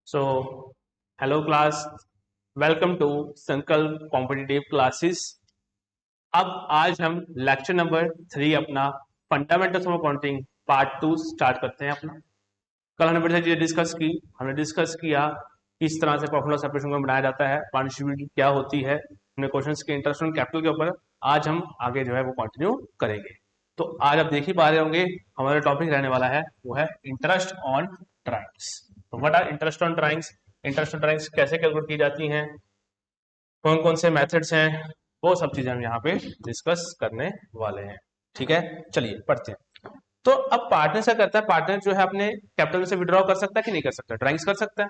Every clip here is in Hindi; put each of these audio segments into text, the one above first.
So hello class, welcome to Sankalp competitive classes. अब आज हम लेक्चर नंबर 3 अपना fundamentals of accounting part 2 start करते हैं अपना। कल हमने बड़ी चीजें डिस्कस की। हमने डिस्कस किया किस तरह से प्रॉफिट लॉस सेपरेशन को बनाया जाता है, पार्टनरशिप क्या होती है, हमने क्वेश्चंस के इंटरेस्ट ऑन कैपिटल के ऊपर आज हम आगे जो है वो कंटिन्यू करेंगे। तो आज आप देख ही पा रहे होंगे हमारा टॉपिक रहने वाला है वो है इंटरेस्ट ऑन ड्राइंग्स। तो what are interest on drawings, interest on drawings कैसे कैलकुलेट की जाती हैं, कौन कौन से मेथड्स हैं, वो सब चीजें हम यहाँ पे डिस्कस करने वाले हैं। ठीक है, चलिए पढ़ते हैं। तो अब पार्टनर क्या करता है, पार्टनर जो है अपने कैपिटल में से विड्रॉ कर सकता है कि नहीं कर सकता, ड्राइंग्स कर सकता है।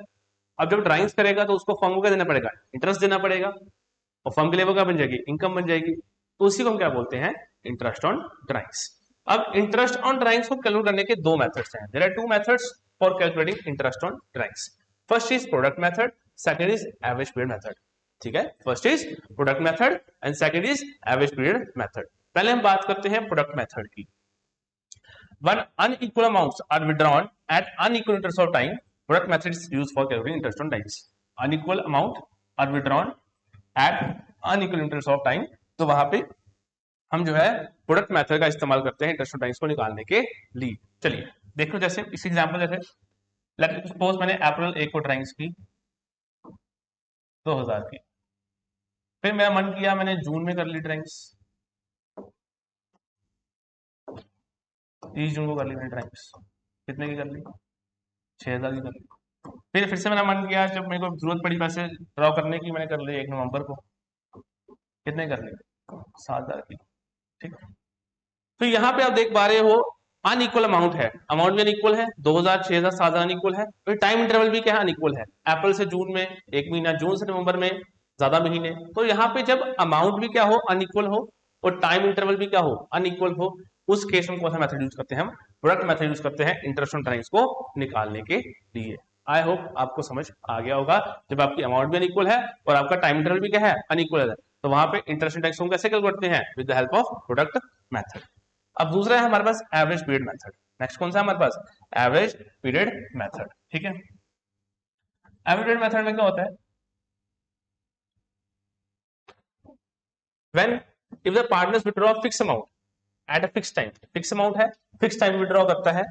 अब जब ड्राइंग्स करेगा तो उसको फर्म को क्या देना पड़ेगा, इंटरेस्ट देना पड़ेगा, और फर्म के लिए वो क्या बन जाएगी, इनकम बन जाएगी। तो उसी को हम क्या बोलते हैं, इंटरेस्ट ऑन ड्राइंग्स। अब इंटरेस्ट ऑन ड्राइंग्स को कैलकुलेट करने के दो मेथड्स हैं। There are two methods for calculating interest on drawings. First is product method, second is average period method. ठीक है, first is product method and second is average period method. पहले हम बात करते हैं प्रोडक्ट मेथड की। When unequal amounts are withdrawn at unequal interest of time, product method is used for calculating interest on dimes. Unequal amount are withdrawn at unequal interest of time, तो वहां पे हम जो है प्रोडक्ट मेथड का इस्तेमाल करते हैं इंटरेस्ट ऑन टाइम्स को निकालने के लिए। चलिए देखो, जैसे इस एग्जांपल, जैसे लेट सपोज मैंने अप्रैल 1 को ड्राइंग्स की 2000 की, फिर मेरा मन किया मैंने जून में कर ली ड्राइंग्स, 30 जून को कर ली मैंने ड्राइंग्स। कितने की कर ली, 6000 की कर ली। फिर से मेरा मन किया, जब मेरे को जरूरत पड़ी पैसे ड्रॉ करने की, मैंने कर ली 1 नवंबर को। कितने कर ली, 7000 की। ठीक है, तो यहाँ पे आप देख पा रहे हो अनइक्वल अमाउंट है, अमाउंट भी अनइक्वल है, 2000 6000 7000 अनइक्वल है। तो टाइम इंटरवल भी क्या है, अनइक्वल है। अप्रैल से जून में 1 महीना, जून से नवंबर में ज्यादा महीने। तो यहाँ पे जब अमाउंट भी क्या हो, अनइक्वल हो, और टाइम इंटरवल भी क्या हो, अनइक्वल हो, उस केस में कौन सा मेथड यूज करते हैं, हम प्रोडक्ट मेथड यूज करते हैं इंटरेस्ट ऑन ड्राइंग्स को निकालने के लिए। आई होप आपको समझ आ गया होगा। जब आपकी अमाउंट भी अनइक्वल है और आपका टाइम इंटरवल भी क्या है, अनइक्वल है, तो वहां पे इंटरेस्ट ऑन ड्राइंग्स को कैसे कैलकुलेट करते हैं, with the help of product method. अब दूसरा है हमारे पास एवरेज पीरियड मेथड। नेक्स्ट कौन सा है हमारे पास, एवरेज पीरियड मेथड। ठीक है, एवरेज पीरियड मेथड में क्या होता है, when if the partners withdraw fix amount at a fix time, fix amount है, फिक्स टाइम विथड्रॉ करता है,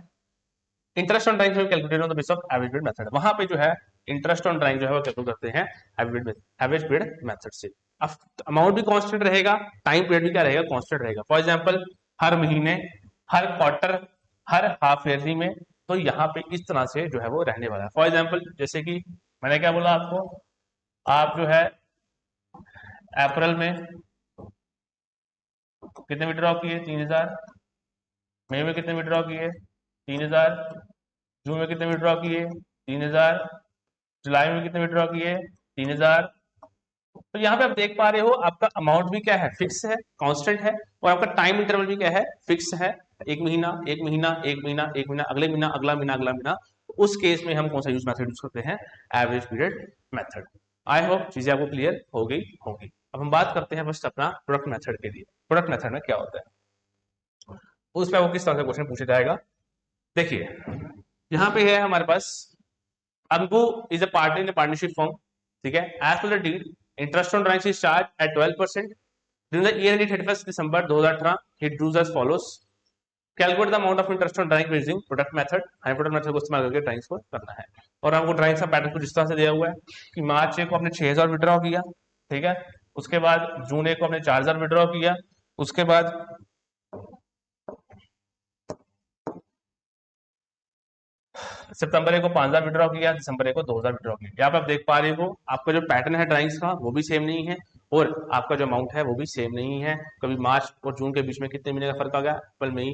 interest on drawing calculated on the basis of average period method. वहां पे जो है इंटरेस्ट ऑन ड्राइंग जो है वो कैलकुलेट करते हैं एवरेज पीरियड मेथड से। अब अमाउंट भी कांस्टेंट रहेगा, टाइम पीरियड भी क्या रहेगा, कांस्टेंट रहेगा। फॉर एग्जांपल हर महीने, हर क्वार्टर, हर हाफ ईयरली में, तो यहाँ पे इस तरह से जो है वो रहने वाला है। फॉर एग्जांपल जैसे कि मैंने क्या बोला आपको, आप जो है अप्रैल में कितने विड्रॉ किए, 3000, मई में कितने विड्रॉ किए, 3000, जून में कितने विड्रॉ किए, 3000, जुलाई में कितने विड्रॉ किए, 3000। तो यहाँ पे आप देख पा रहे हो आपका अमाउंट भी क्या है, फिक्स है, कांस्टेंट है, और आपका टाइम इंटरवल भी क्या है, फिक्स है। 1 महीना 1 महीना 1 महीना 1 महीना, अगले महीना अगला महीना अगला महीना। तो उस केस में हम कौन सा यूज मेथड यूज करते हैं, average period method. I hope चीजें आपको क्लियर हो गई होगी। अब हम बात करते हैं बस अपना प्रोडक्ट मेथड के लिए। प्रोडक्ट मेथड में क्या होता है, उस पर आपको किस तरह से क्वेश्चन पूछा जाएगा। देखिए यहाँ पे है हमारे पास, Anbu is a partner in a partnership firm. ठीक है, as per the deed, interest on drawings is charged at 12%. During the year ending 31st December 2018, he drews as follows. Calculate the amount of interest on drawing using product method. हमें product method को इस्तेमाल करके ड्राइंग्स को करना है। और हमको ड्राइंग्स का पैटर्न कुछ इस तरह से दिया हुआ है कि मार्च 1 को आपने 6000 विड्रॉ किया, ठीक है, उसके बाद जून 1 को आपने 4000 विड्रॉ किया, उसके बाद सितंबर 1 को 5000 विड्रॉ किया, दिसंबर 1 को 2000 विड्रॉ किया। यहाँ पे आप देख पा रहे हो आपका जो पैटर्न है ड्राइंग्स का वो भी सेम नहीं है, और आपका जो अमाउंट है वो भी सेम नहीं है। कभी मार्च और जून के बीच में कितने महीने का फर्क आ गया, अप्रैल में ही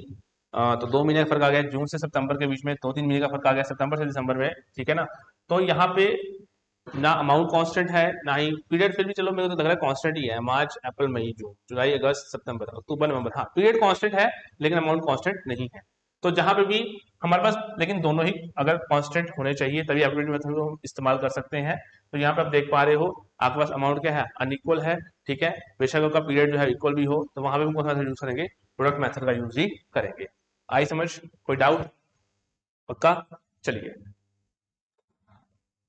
तो 2 महीने का फर्क आ गया, जून से सितंबर के बीच में 2-3 महीने का फर्क आ गया, सितंबर से दिसंबर में। ठीक है ना, तो यहाँ पे ना अमाउंट कांस्टेंट है ना ही पीरियड। फिर भी चलो मेरे को तो लग रहा है कांस्टेंट ही है, मार्च अप्रैल मई जून जुलाई अगस्त सितंबर अक्टूबर नवंबर, हाँ पीरियड कांस्टेंट है लेकिन अमाउंट कांस्टेंट नहीं है। तो जहां पे भी हमारे पास, लेकिन दोनों ही अगर कांस्टेंट होने चाहिए तभी एवरेज मेथड को हम इस्तेमाल कर सकते हैं। तो यहाँ पे आप देख पा रहे हो आपके पास अमाउंट क्या है, अनइक्वल है। ठीक है, बेशक आपका पीरियड जो है इक्वल भी हो, तो वहां पे हम कौन सा मेथड यूज करेंगे, प्रोडक्ट मेथड का यूज ही करेंगे। आई समझ, कोई डाउट, पक्का। चलिए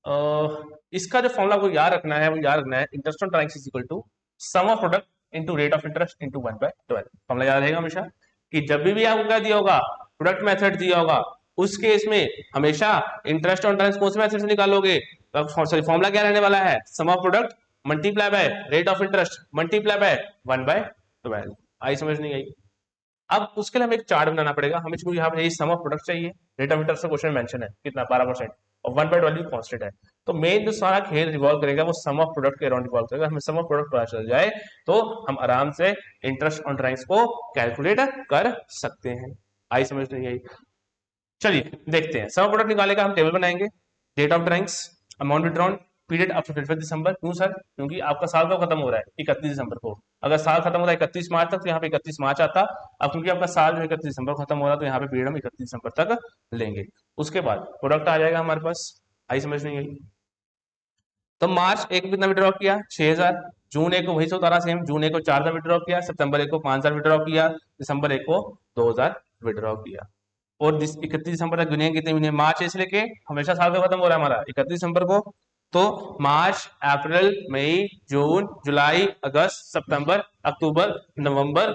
इसका जो फॉर्मूला आपको याद रखना है वो याद रखना है interest on drawings is equal to sum of product into rate of interest into 1/12। Formula याद रहेगा हमेशा कि जब भी आपको क्या दिया होगा, प्रोडक्ट मेथड दिया होगा, उस केस में हमेशा इंटरेस्ट ऑन ड्राइंग्स कौन से मेथड से निकालोगे, सॉरी फॉर्मूला क्या रहने वाला है, sum of product multiply by rate of interest multiply by 1/12। आई समझ नहीं आई? अब उसके लिए हमें एक चार्ट बनाना पड़ेगा। हमें क्योंकि यहाँ पे सम ऑफ प्रोडक्ट चाहिए, रेट ऑफ इंटरेस्ट का क्वेश्चन मेंशन है कितना 12% और 1/12 कांस्टेंट है, तो मेन जो सारा खेल रिवॉल्व करेगा वो सम ऑफ प्रोडक्ट के अराउंड रिवॉल्व करेगा। हमें सम ऑफ प्रोडक्ट पता चल जाए तो हम आराम से इंटरेस्ट ऑन ड्राइंग्स को कैलकुलेट कर सकते हैं। आई समझ नहीं आई? चलिए देखते हैं। सम ऑफ प्रोडक्ट निकालने का हम टेबल बनाएंगे। Date of drawings, amount withdrawn, period up to 25 December. क्यों सर? क्योंकि आपका साल कब खत्म हो रहा है, 31 दिसंबर को। अगर साल खत्म हो रहा है 31 मार्च तक तो यहाँ पे 31 मार्च आता। अब क्योंकि आपका साल जो 31 दिसंबर खत्म हो रहा है तो यहाँ पे पीरियड हम 31 दिसंबर तक लेंगे। उसके बाद प्रोडक्ट आ जाएगा हमारे पास। आई समझ नहीं आई? तो मार्च एक को कितना विड्रॉ किया, 6000। जून एक को वही 17 सेम, जून एक को 4000 विड्रॉ किया। सितंबर एक को 5000 विड्रॉ किया। दिसंबर एक को 2000 विड्रॉ किया। और 31 दिसंबर तक गिने कितने महीने, मार्च से लेके हमेशा साल का खत्म हो रहा है हमारा 31 दिसंबर को, तो मार्च, अप्रैल, मई, जून, जुलाई, अगस्त, सितंबर, अक्टूबर, नवंबर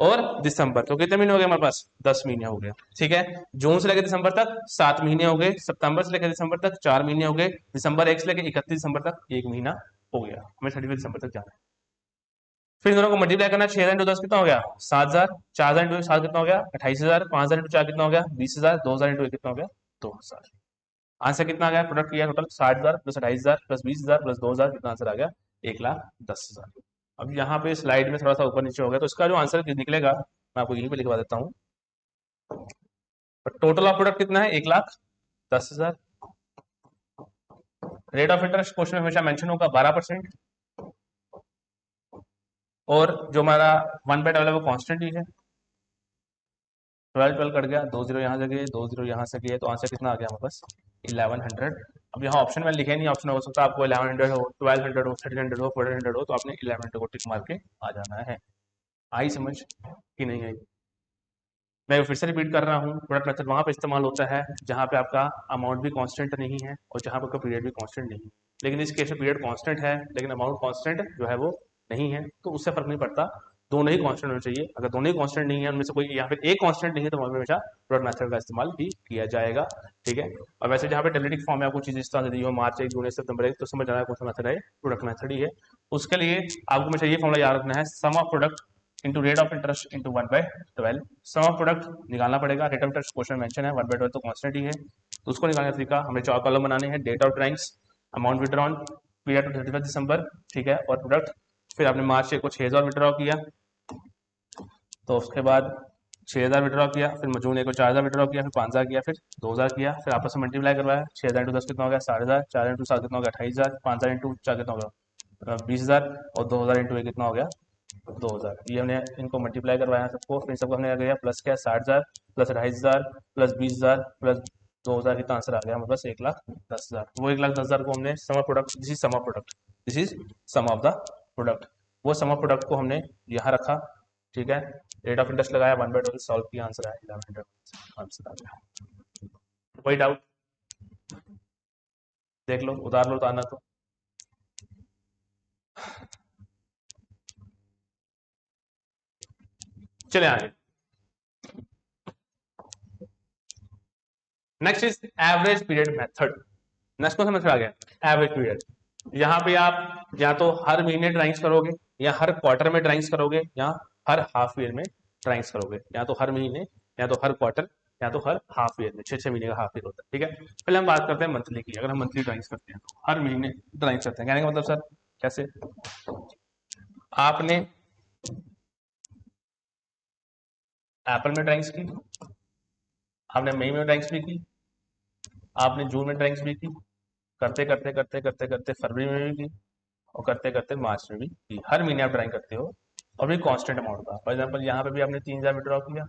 और दिसंबर, तो कितने महीने हो गए हमारे पास, 10 महीने हो गए। ठीक है, जून से लेकर दिसंबर तक 7 महीने हो गए, सितंबर से लेकर दिसंबर तक 4 महीने हो गए, दिसंबर 1 से लेकर 31 दिसंबर तक 1 महीना हो गया। हमें 31 दिसंबर तक जाना है। फिर दोनों को मल्टीप्लाई करना, 6 इंटू 10 कितना हो गया, 7000। 4000 इंटू 7 कितना हो गया, 28000। 5000 इंटू 4 कितना हो गया, 20000। 2000 इंटू 1 कितना हो गया, 2000। आंसर कितना आ गया, प्रोडक्ट किया टोटल 60,000 प्लस 28000 प्लस 20,000 प्लस 2000, कितना आंसर आ गया, 1,10,000। अब यहाँ पे स्लाइड में थोड़ा सा ऊपर नीचे हो गया तो इसका जो आंसर निकलेगा मैं आपको यहीं पे लिखवा देता हूँ। टोटल ऑफ प्रोडक्ट कितना है, 1,10,000। रेट ऑफ इंटरेस्ट क्वेश्चन में हमेशा मेंशन होगा 12%। और जो हमारा 1/12 है वो कांस्टेंट ही है। 12 कट गया, 2 जीरो यहाँ से गए, 2 जीरो यहाँ से गए, तो आंसर कितना आ गया हमारे पास, 1100। अब यहाँ ऑप्शन में लिखे नहीं, ऑप्शन हो सकता है आपको 1100 हो, 1200 हो, 1300 हो, 1400 हो, तो आपने 1100 को टिक मार के आ जाना है। आई समझ कि नहीं आई? मैं फिर से रिपीट कर रहा हूँ, प्रोडक्ट मेथड वहाँ पे इस्तेमाल होता है जहाँ पे आपका अमाउंट भी कांस्टेंट नहीं है और जहाँ पे आपका पीरियड भी कांस्टेंट नहीं है। लेकिन इस केस में पीरियड कांस्टेंट है लेकिन अमाउंट कांस्टेंट जो है वो नहीं है, तो उससे फर्क नहीं पड़ता, दोनों ही कांस्टेंट होने चाहिए। अगर दोनों ही कांस्टेंट नहीं है, उनमें से कोई यहाँ पे एक कांस्टेंट नहीं है, तो वहाँ पे हमेशा प्रोडक्ट मेथड का इस्तेमाल ही किया जाएगा। ठीक है, और वैसे जहाँ पे टेबलेटिक फॉर्म में आपको चीज़ इस तरह से दी हो, मार्च 1, जून 1, सितंबर 1, तो समझ जाना है कौन सा मेथड है, प्रोडक्ट मेथड ही है। उसके लिए आपको हमेशा ये फॉर्मूला याद रखना है, sum of product into rate of interest into 1/12। Sum of product निकालना पड़ेगा, rate of interest question mention है, 1/12 तो कांस्टेंट ही है, तो उसको निकालने का तरीका हमें 4 कॉलम बनाने हैं। Date of drawings, amount withdrawn, period 31 December, ठीक है, और प्रोडक्ट। फिर आपने मार्च को 6000 विड्रॉ किया, तो उसके बाद 6000 विड्रॉ किया, फिर जून को 4000 विड्रॉ किया, फिर 5000 किया, फिर 2000 किया, फिर आपस में मल्टीप्लाई करवाया। 6000 इंटू 10 कितना हो गया, 6000। 4000 इंटू 7 कितना हो गया, 28000। 5000 इंटू 4 कितना हो गया, 20000। और 2000 इंटू 1 कितना हो गया, 2000। ये हमने इनको मल्टीप्लाई करवाया सबको, फिर सबको हमने किया प्लस क्या, 60,000 प्लस 2,500 प्लस 20,000 प्लस 2,000, कितना आंसर आ गया हमारे पास, 1,10,000। वो 1,10,000 को हमने sum of product, this is sum of product, this is sum of the product, वो सम ऑफ प्रोडक्ट को हमने यहाँ रखा। ठीक है, रेट ऑफ इंटरेस्ट लगाया, 1/12 सॉल्व किया, आंसर आया 1100, आंसर आ गया। कोई डाउट? देख लो, उतार लो, उतारना तो। चले आगे। Next is average period method. Next कौन सा मेथड आ गया, एवरेज पीरियड। यहाँ पे आप या तो हर महीने ड्राइंग्स करोगे, या हर क्वार्टर में ड्राइंग्स करोगे, या हर हाफ ईयर में ड्राइंग्स करोगे, या तो हर महीने, या तो हर क्वार्टर, या तो हर हाफ ईयर में। 6 महीने का हाफ ईयर होता है। ठीक है, पहले हम बात करते हैं मंथली की। अगर हम मंथली ड्राइंग्स करते हैं तो हर महीने ड्राइंग्स करते हैं, कहने का मतलब सर कैसे, आपने अप्रैल में ड्राइंग्स की, आपने मई में ड्राइंग्स भी की, आपने जून में ड्राइंग्स भी की, करते करते करते करते करते फरवरी में भी की, और करते करते मार्च में भी की। हर महीने आप ड्राइंग करते हो और भी कांस्टेंट अमाउंट का। फॉर एग्जांपल यहाँ पे भी आपने 3,000 विड्रॉ किया,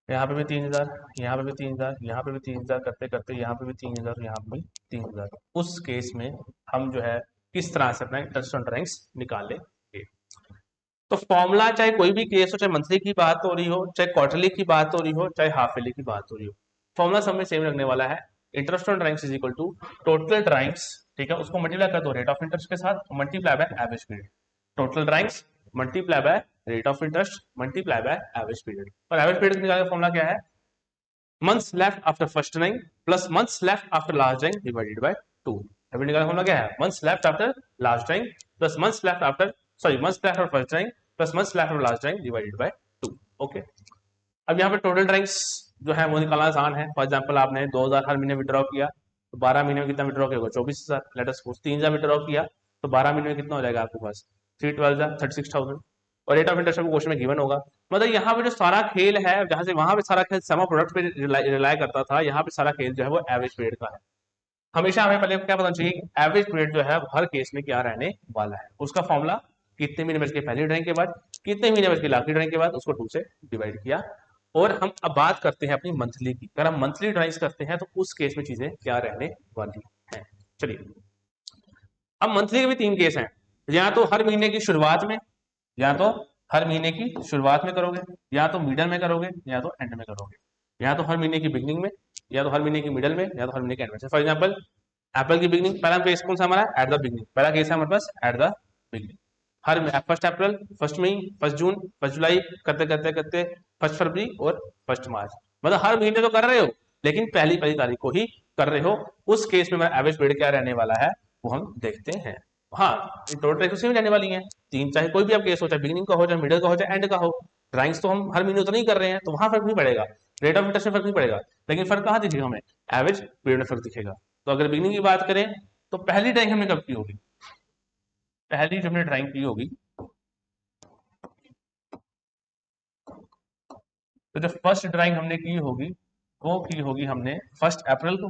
यहाँ पे भी 3,000, यहाँ पे भी 3,000, यहाँ पे भी 3,000, करते करते यहाँ पे भी 3,000, यहाँ पे भी 3,000। उस केस में हम जो है किस तरह से अपना इंटरेस्ट ऑन ड्राइंग्स निकालेंगे। तो फॉर्मूला चाहे कोई भी केस हो, चाहे मंथली की बात हो रही हो, चाहे क्वार्टरली की बात हो रही हो, चाहे हाफ ईयरली की बात हो रही हो, फॉर्मूला सब में सेम लगने वाला है। Interest on drawings is equal to total drawings, ठीक है, उसको मल्टीप्लाई कर दो रेट ऑफ इंटरेस्ट के साथ, multiply by average period. Total drawings multiply by rate of interest multiply by average period. और एवरेज पीरियड निकालने का फॉर्मूला क्या है? Months left after first drawing plus months left after last drawing divided by 2। Average निकालने का फॉर्मूला क्या है? Months left after last drawing plus months left after months left after first drawing plus months left after last drawing divided by 2। Okay, अब यहाँ पे टोटल ड्राइंग्स जो है वो निकालना आसान है। फॉर एग्जांपल आपने 2000 हर महीने विड्रॉ किया तो 12 महीने में कितना विड्रॉ किया? 24,000। लेट अस सपोज 3000 विड्रॉ किया तो 12 महीने में कितना हो जाएगा आपके पास? 312 36,000। और रेट ऑफ इंटरेस्ट क्वेश्चन में गिवन होगा। मतलब यहाँ पे जो सारा खेल है, जहां से वहां पे सारा खेल सम ऑफ प्रोडक्ट पे रिलाई करता था, यहाँ पे सारा खेल जो है वो एवरेज पीरियड का है। हमेशा हमें पहले क्या पता चाहिए? एवरेज पीरियड जो है हर केस में क्या रहने वाला है। उसका फॉर्मूला कितने महीने बच के पहली ड्राइंग के बाद, कितने महीने बच के आखिरी ड्राइंग के बाद, उसको 2 से डिवाइड किया। और हम अब बात करते हैं अपनी मंथली की। अगर हम मंथली ड्राइंग्स करते हैं तो उस केस में चीजें क्या रहने वाली हैं। चलिए, अब मंथली के भी 3 केस हैं। या तो हर महीने की शुरुआत में, या तो हर महीने की शुरुआत में करोगे, या तो मिडल में करोगे, या तो एंड में करोगे। या तो हर महीने की बिगनिंग में, या तो हर महीने की मिडल में, या तो हर महीने के एंड में। फॉर एग्जांपल एप्पल की बिगनिंग, पहला केस कौन सा हमारा? At the beginning. पहला केस है हमारे पास एट द बिगनिंग। हर 1 अप्रैल, 1 मई, 1 जून, 1 जुलाई करते करते करते 1 फरवरी और 1 मार्च। मतलब हर महीने तो कर रहे हो लेकिन पहली पहली तारीख को ही कर रहे हो। उस केस में मेरा एवरेज पीरियड क्या रहने वाला है वो हम देखते हैं। हाँ, टोटल ड्राइंग्स उसी में रहने वाली हैं 3, चाहे कोई भी आप केस हो, चाहे बिगिनिंग का हो, चाहे मिडिल का हो, चाहे एंड का हो। ड्राइंग्स तो हम हर महीने उतना ही कर रहे हैं तो वहां फर्क नहीं पड़ेगा, रेट ऑफ इंटरेस्ट में फर्क नहीं पड़ेगा। लेकिन फर्क कहाँ दिखेगा हमें? एवरेज पीरियड में फर्क दिखेगा। तो अगर बिगिनिंग की बात करें तो पहली ड्राइंग हमने कब की होगी? पहली जो हमने ड्राइंग की होगी, तो जो फर्स्ट ड्राइंग हमने की होगी वो की होगी हमने 1 अप्रैल को।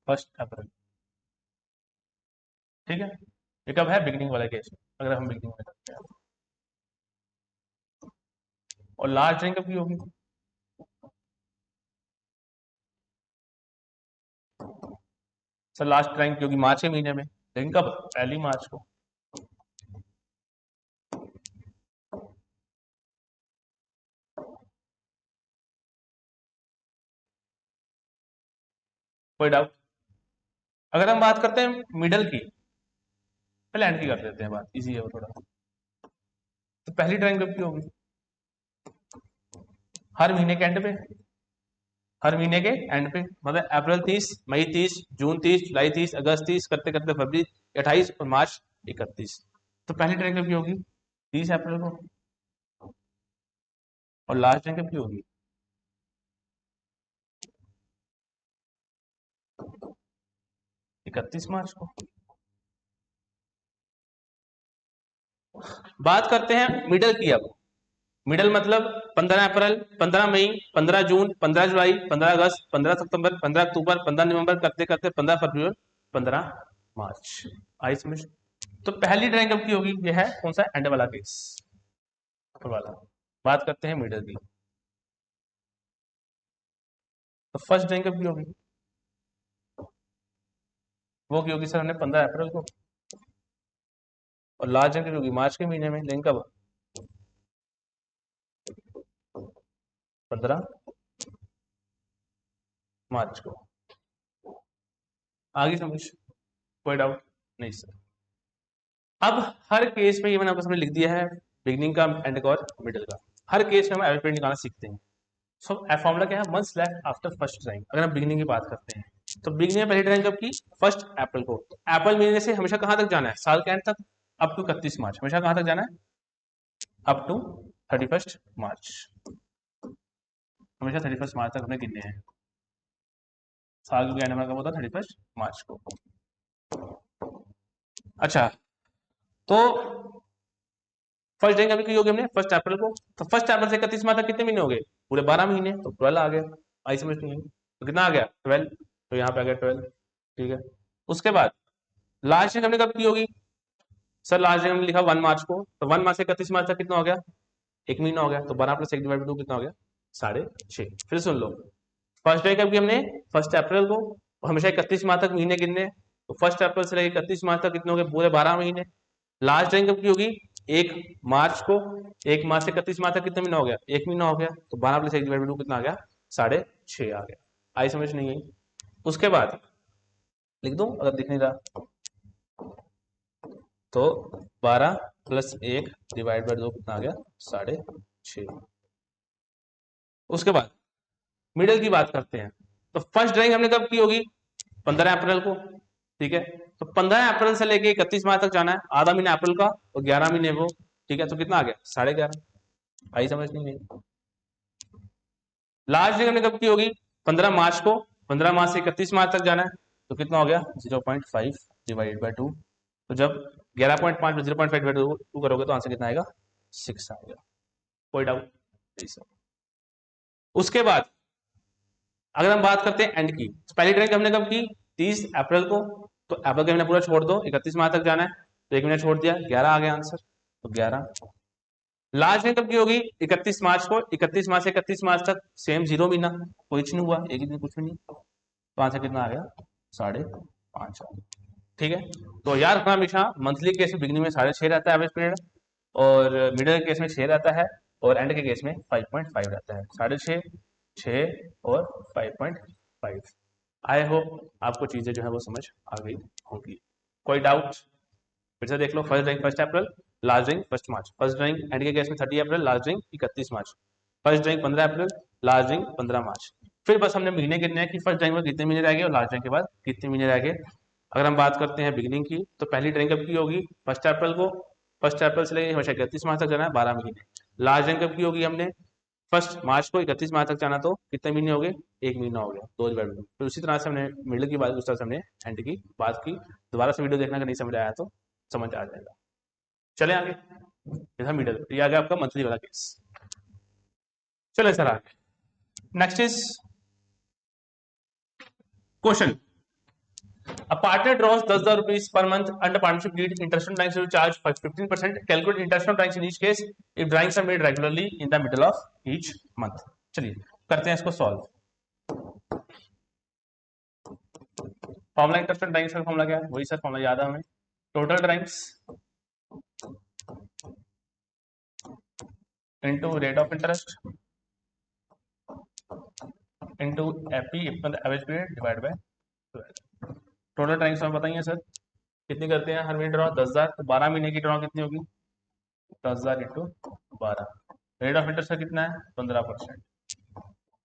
फर्स्ट अप्रैल, ठीक है। ये कब है? बिगिनिंग वाला केस, अगर हम बिगिनिंग में करते हैं। और लास्ट ड्राइंग कब की होगी? सर लास्ट ड्राइंग की होगी मार्च के महीने में, लेकिन कब? पहली मार्च को। कोई डाउट? अगर हम बात करते हैं मिडल की, पहले एंड की कर देते हैं, बात इजी है वो थोड़ा। तो पहली ड्राइंग कब की होगी? हर महीने के एंड पे, हर महीने के एंड पे। मतलब अप्रैल 30, मई 30, जून 30, जुलाई 30, अगस्त 30 करते करते फरवरी 28 और मार्च 31। तो पहली ड्राइंग कब की होगी? 30 अप्रैल को। और लास्ट ड्राइंग कब की होगी? 31 मार्च को। बात करते हैं मिडल की। अब मिडल मतलब 15 अप्रैल, 15 मई, 15 जून, 15 जुलाई, 15 अगस्त, 15 सितंबर, 15 अक्टूबर, 15 नवंबर करते करते 15 फरवरी और 15 मार्च। आई समझ? तो पहली ड्राइंग कब की होगी? यह है कौन सा? एंड वाला केस, ऊपर वाला। बात करते हैं मिडल की। तो फर्स्ट ड्राइंग कब की होगी? वो की होगी सर हमने 15 अप्रैल को। और लास्ट ड्राइंग कब होगी? मार्च के महीने में, लेकिन कब? 15 मार्च को। आगे समझ? कोई डाउट नहीं सर? अब हर केस में ये मैंने आपको सामने लिख दिया है, बिगनिंग का, एंड का और मिडिल का। हर केस में हम एवरेज पीरियड निकालना सीखते हैं। सो फॉर्मूला क्या है? Months left after first drawing. अगर हम बिगनिंग की बात करते हैं तो बिगनिंग में पहली ड्राइंग कब की? 1 अप्रैल को। अप्रैल महीने से हमेशा कहां तक जाना है? साल के एंड तक, अप टू 31 मार्च। हमेशा कहां तक जाना है? अप टू 31 मार्च। हमेशा 31 मार्च तक हमें गिनने हैं। साल के एंड में कब होता है? 31 मार्च को। अच्छा, तो फर्स्ट ड्राइंग अभी की होगी हमने 1 अप्रैल को। तो 1 अप्रैल से 31 मार्च तक कितने महीने हो गए? पूरे 12 महीने। तो 12 आ गया। आई समझ नहीं है? तो कितना आ गया? 12। तो यहाँ पे आ गया 12, ठीक है। उसके बाद लास्ट ड्राइंग हमने कब की होगी? सर लास्ट ड्राइंग हमने लिखा 1 मार्च को। तो 1 मार्च से 31 मार्च तक कितना हो गया? 1 महीना हो गया। तो 12+1/2 कितना हो गया? 6.5। फिर सुन लो, फर्स्ट ड्राइंग कब की हमने? 1 अप्रैल को। हमेशा 31 मार्च तक महीने गिनने। तो 1 अप्रैल से लेकर 31 मार्च तक कितने हो गए? पूरे 12 महीने। लास्ट ड्राइंग कब की होगी? 1 मार्च को। 1 मार्च से 31 मार्च तक कितना महीना हो गया? 1 महीना हो गया। तो 12+1/2 कितना आ गया? 6.5 आ गया। आई समझ नहीं आई? उसके बाद लिख दूं अगर दिख नहीं रहा तो 12+1/2 कितना आ गया? 6.5। उसके बाद मिडिल की बात करते हैं। तो फर्स्ट ड्राइंग हमने कब की होगी? 15 अप्रैल को। ठीक है, तो 15 अप्रैल से लेके 31 मार्च तक जाना है, आधा महीना अप्रैल का और 11 महीने वो। ठीक है, तो कितना आ गया? 11.5। आई समझ नहीं गई? लास्ट ड्राइंग हमने कब की होगी? 15 मार्च को। 15 मार्च से 31 मार्च तक जाना है, तो कितना हो गया? 0.5/2। तो जब 11.5 में 0.5/2 करोगे तो आंसर कितना आएगा? 6 आएगा। कोई डाउट नहीं सर? उसके बाद अगर हम बात करते हैं एंड की, तो पहली ड्राइंग हमने कब की? 30 अप्रैल को। तो अप्रैल का महीना पूरा छोड़ दो, 31 मार्च तक जाना है, तो 1 महीना छोड़ दिया, 11 आ गया आंसर। तो 11। लास्ट ड्राइंग कब की होगी? 31 मार्च को। 31 मार्च से 31 मार्च तक सेम 0 महीना, कुछ नहीं हुआ, एक ही दिन कुछ भी नहीं। तो आंसर कितना आ गया? 5.5 आ गया। ठीक है, तो याद रखना हमेशा मंथली केस में बिगिनिंग में 6.5 रहता है एवरेज पीरियड, और मिडिल के केस में 6 रहता है, और एंड के केस में 5.5 रहता है। 6.5, 6 और 5.5। आई होप आपको चीजें जो है वो समझ आ गई होगी। कोई डाउट? फिर से देख लो। First drawing 1 April, last drawing 1 March. First drawing end के केस में 30 April, last drawing 31 March. First drawing 15 April, last drawing 15 March. फिर बस हमने महीने गिनने हैं कि फर्स्ट ड्राइंग में कितने महीने रह गए और लास्ट ड्राइंग के बाद कितने महीने रह गए। अगर हम बात करते हैं बिगिनिंग की, तो पहली ड्राइंग कब की होगी? 1 अप्रैल को। 1 अप्रैल से लेकर हमेशा 31 मार्च तक जाना है, 12 महीने। लास्ट ड्राइंग कब की होगी? हमने 1 मार्च को। 31 मार्च तक जाना, तो कितने महीने हो गए? 1 महीना हो गया। 2/2। तो उसी तरह से हमने मिडिल की बात, उस तरह से हमने एंड की बात की। दोबारा से वीडियो देखना, अगर नहीं समझ आया तो समझ आ जाएगा। चले आगे। ये था मिडिल, ये आ गया आपका मंथली वाला केस। चले सर आगे। Next is question. A partner draws 10,000 rupees per month under partnership deed. Interest on drawings will charge 15%. Calculate interest on drawings in each case if drawings are made regularly in the middle of each month. चलिए करते हैं इसको solve. Formula interest on drawings का फॉर्मूला क्या है? वही सर फॉर्मूला याद है हमें। Total drawings into rate of interest into AP average period divide by 12। Total drawings हमें बताइए सर कितनी करते हैं हर महीने ड्रॉ? 10,000। तो 12 महीने की ड्रॉ कितनी होगी? 10,000 इंटू 12। रेट ऑफ इंटरेस्ट कितना है? 15%।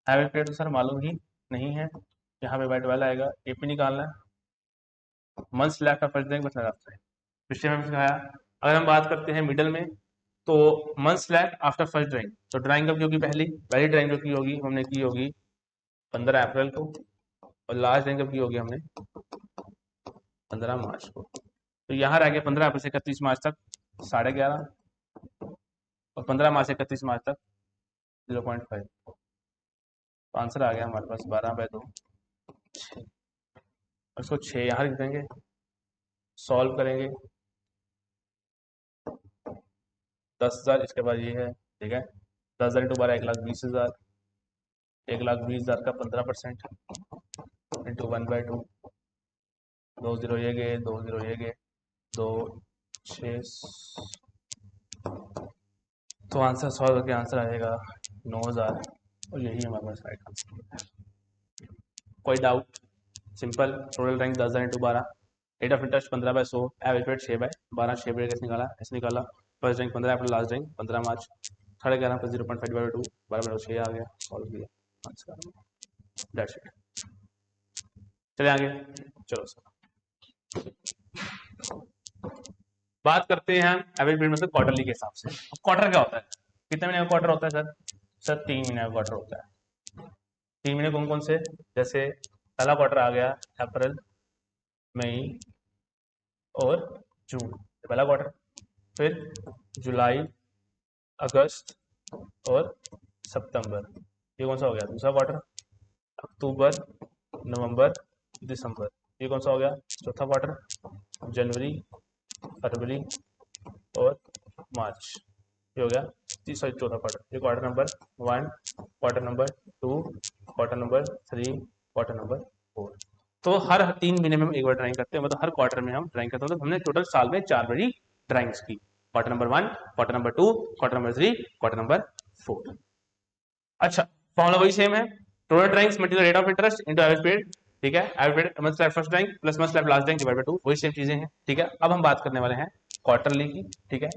एवरेज पीरियड तो सर मालूम ही नहीं है, यहाँ पे बाय 12 आएगा। एपी निकालना है, months left of first drawing बस लगाता है। पिछले में सिखाया। अगर हम बात करते हैं मिडल में, तो months left after first drawing, तो ड्राइंग कब की होगी? पहली ड्राइंग जो की होगी हमने की होगी 15 अप्रैल को, और लास्ट ड्राइंग कब की होगी हमने? 15 मार्च को। तो यहाँ रह गया 15 अप्रैल से 31 मार्च तक 11.5, और 15 मार्च से 31 मार्च तक 0.5। तो आंसर आ गया हमारे पास 12/2, 6। उसको 6 यहाँ लिख देंगे, सॉल्व करेंगे। 10,000 इसके बाद ये है, ठीक है। 10,000 इंटू 12 1,20,000। 1,20,000 का 15% इंटू 1/2। 2 0 ये गए, 2 0 ये गए, 2 6। तो आंसर सॉल्व करके आंसर आएगा 9,000, और यही हमारे पास राइट आंसर है। कोई doubt? Simple. Total rank 10,000 into 12, rate of interest 15/100, average rate 6/12, 6 कैसे निकाला? ऐसे निकाला। First rank 15 April, last rank 15 मार्च। 11.5 पर 0.5/2, 12/6 आ गया, सॉल्व किया, आंसर। That's it. चले आगे। चलो सर बात करते हैं एवरेज पीरियड में से क्वार्टरली के हिसाब से। अब क्वार्टर क्या होता है? कितने महीने का क्वार्टर होता है सर? सर 3 महीने का क्वार्टर होता है। 3 महीने कौन कौन से? जैसे पहला क्वार्टर आ गया अप्रैल, मई और जून, पहला क्वार्टर। फिर जुलाई, अगस्त और सितंबर, ये कौन सा हो गया? दूसरा क्वार्टर। अक्टूबर, नवंबर, दिसंबर, ये कौन सा हो गया? चौथा क्वार्टर। जनवरी, फरवरी और मार्च, ये हो गया तीसरा चौथा क्वार्टर। ये quarter number 1, quarter number 2, quarter number 3, quarter number 4। तो हर 3 महीने में हम एक बार ड्राइंग करते हैं, मतलब हर क्वार्टर में हम ड्राइंग करते हैं। तो हमने टोटल साल में 4 बार ही ड्राइंग्स की, quarter number 1, quarter number 2, quarter number 3, quarter number 4। अच्छा, फॉर्मूला वही सेम है, total drawings multiply rate of interest into average period, ठीक है, average period must slab first drawing plus must slab last drawing divide by 2, वही सेम चीजें हैं, ठीक है। अब हम बात करने वाले हैं क्वार्टरली की, ठीक है।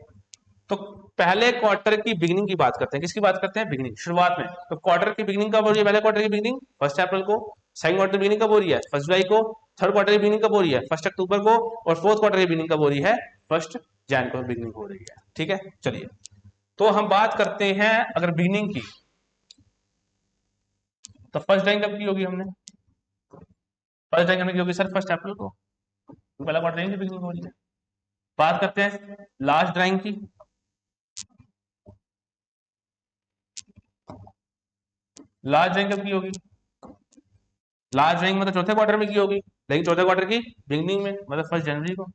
तो पहले क्वार्टर की बिगिनिंग की बात करते हैं, किसकी बात करते हैं, बिगिनिंग, शुरुआत में। तो क्वार्टर की बिगिनिंग कब हो रही है, पहले क्वार्टर की बिगिनिंग 1 अप्रैल को, सेकंड क्वार्टर की बिगिनिंग कब हो रही है, 1 जुलाई को, थर्ड क्वार्टर की बिगिनिंग कब हो रही है, 1 अक्टूबर को, और फोर्थ क्वार्टर की बिगिनिंग कब हो रही है, 1 जनवरी को बिगिनिंग हो रही है, ठीक है। चलिए, तो हम बात करते हैं अगर बिगिनिंग की, तो फर्स्ट ड्राइंग कब की होगी हमने, फर्स्ट ड्राइंग हमने की होगी सर 1 अप्रैल को, तो पहला क्वार्टर की बिगिनिंग हो रही है। बात करते हैं लास्ट ड्राइंग की, लास्ट ड्राइंग कब की होगी, लास्ट ड्राइंग मतलब चौथे क्वार्टर में की होगी, लेकिन चौथे क्वार्टर की बिगिनिंग में मतलब 1 जनवरी को।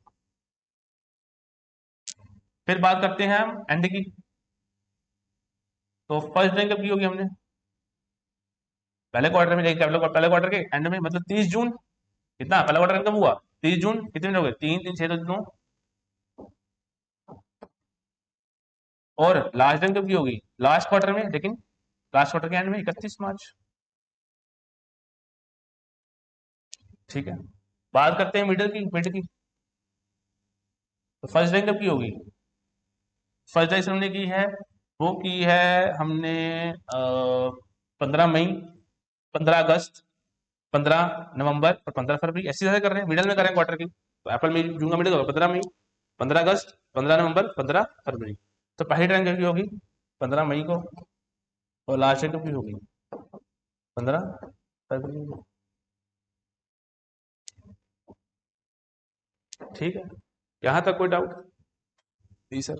फिर बात करते हैं हम एंड की, तो फर्स्ट ड्राइंग कब की होगी हमने, पहले क्वार्टर में, लेकिन पहले क्वार्टर के एंड में मतलब 30 जून, कितना पहला क्वार्टर कब हुआ, 30 जून, कितने दिन हो गए, 3 3 6 2 9, और लास्ट ड्राइंग कब की होगी, लास्ट क्वार्टर में, लेकिन लास्ट क्वार्टर के एंड में 31 मार्च, ठीक है। बात करते हैं मिड की, तो फर्स्ट ड्राइंग कब की होगी, फर्स्ट ड्राइंग हमने की है, वो की है हमने 15 मई, 15 अगस्त, 15 नवंबर और 15 फरवरी, ऐसी तरह कर रहे हैं, मिडल में कर रहे हैं क्वार्टर की, तो अप्रैल मई जून का मिडल होगा 15 मई, 15 अगस्त, 15 नवंबर, 15 फरवरी। तो पहली ट्रेन कब की होगी, 15 मई को, और लास्ट ट्रेन कब की होगी, 15 फरवरी को, ठीक है। यहां तक कोई डाउट, जी सर।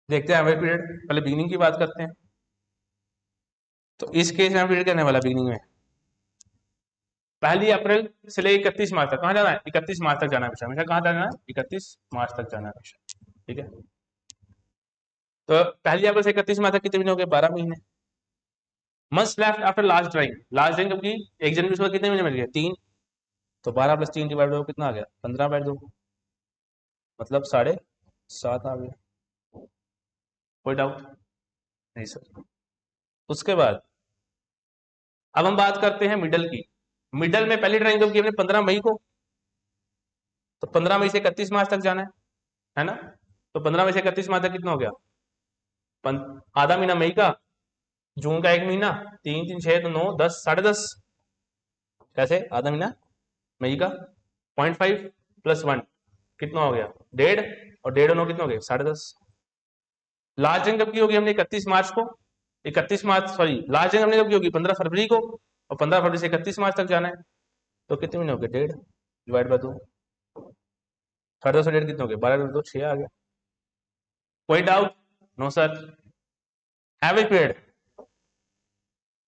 देखते हैं एवरेज पीरियड, पहले बिगिनिंग की बात करते हैं। तो इस केस में पीरियड करने वाला बिगिनिंग में 1 अप्रैल से लेकर 31 मार्च तक, कहाँ जाना है, 31 मार्च तक जाना है, हमेशा कहाँ जाना है, 31 मार्च तक जाना है हमेशा, ठीक है। तो 1 अप्रैल से 31 मार्च तक कितने महीने हो गए, 12 महीने। Months left after last drawing, last drawing कब की, 1 जनवरी से कितने महीने मिल गए, 3, तो 12 + 3 डिवाइड हो कितना आ गया, 15/2, मतलब 7.5 आ गया। कोई डाउट नहीं सर। उसके बाद अब हम बात करते हैं मिडल की, मिडल में पहली ड्राइंग कब की हमने, 15 मई को, तो 15 मई से 31 मार्च तक जाना है ना। तो 15 मई से 31 मार्च तक कितना हो गया, आधा महीना मई का, जून का 1 महीना, 3 3 6 तो 9 10, 10.5, कैसे आधा महीना मई का, 0.5 + 1 कितना हो गया, 1.5, और 1.5 और 9 कितना हो गया, 10.5। लास्ट जंग कब की होगी हमने, 31 मार्च को, 31 मार्च सॉरी, लास्ट जंग हमने कब की होगी, 15 फरवरी को, और 15 फरवरी से 31 मार्च तक जाना है, तो कितने महीने हो गए, 1.5 डिवाइड बाय 2, 10.5 और 1.5 कितने हो गए, 12 × 2 = 6 आ गया। कोई doubt, no sir. Average period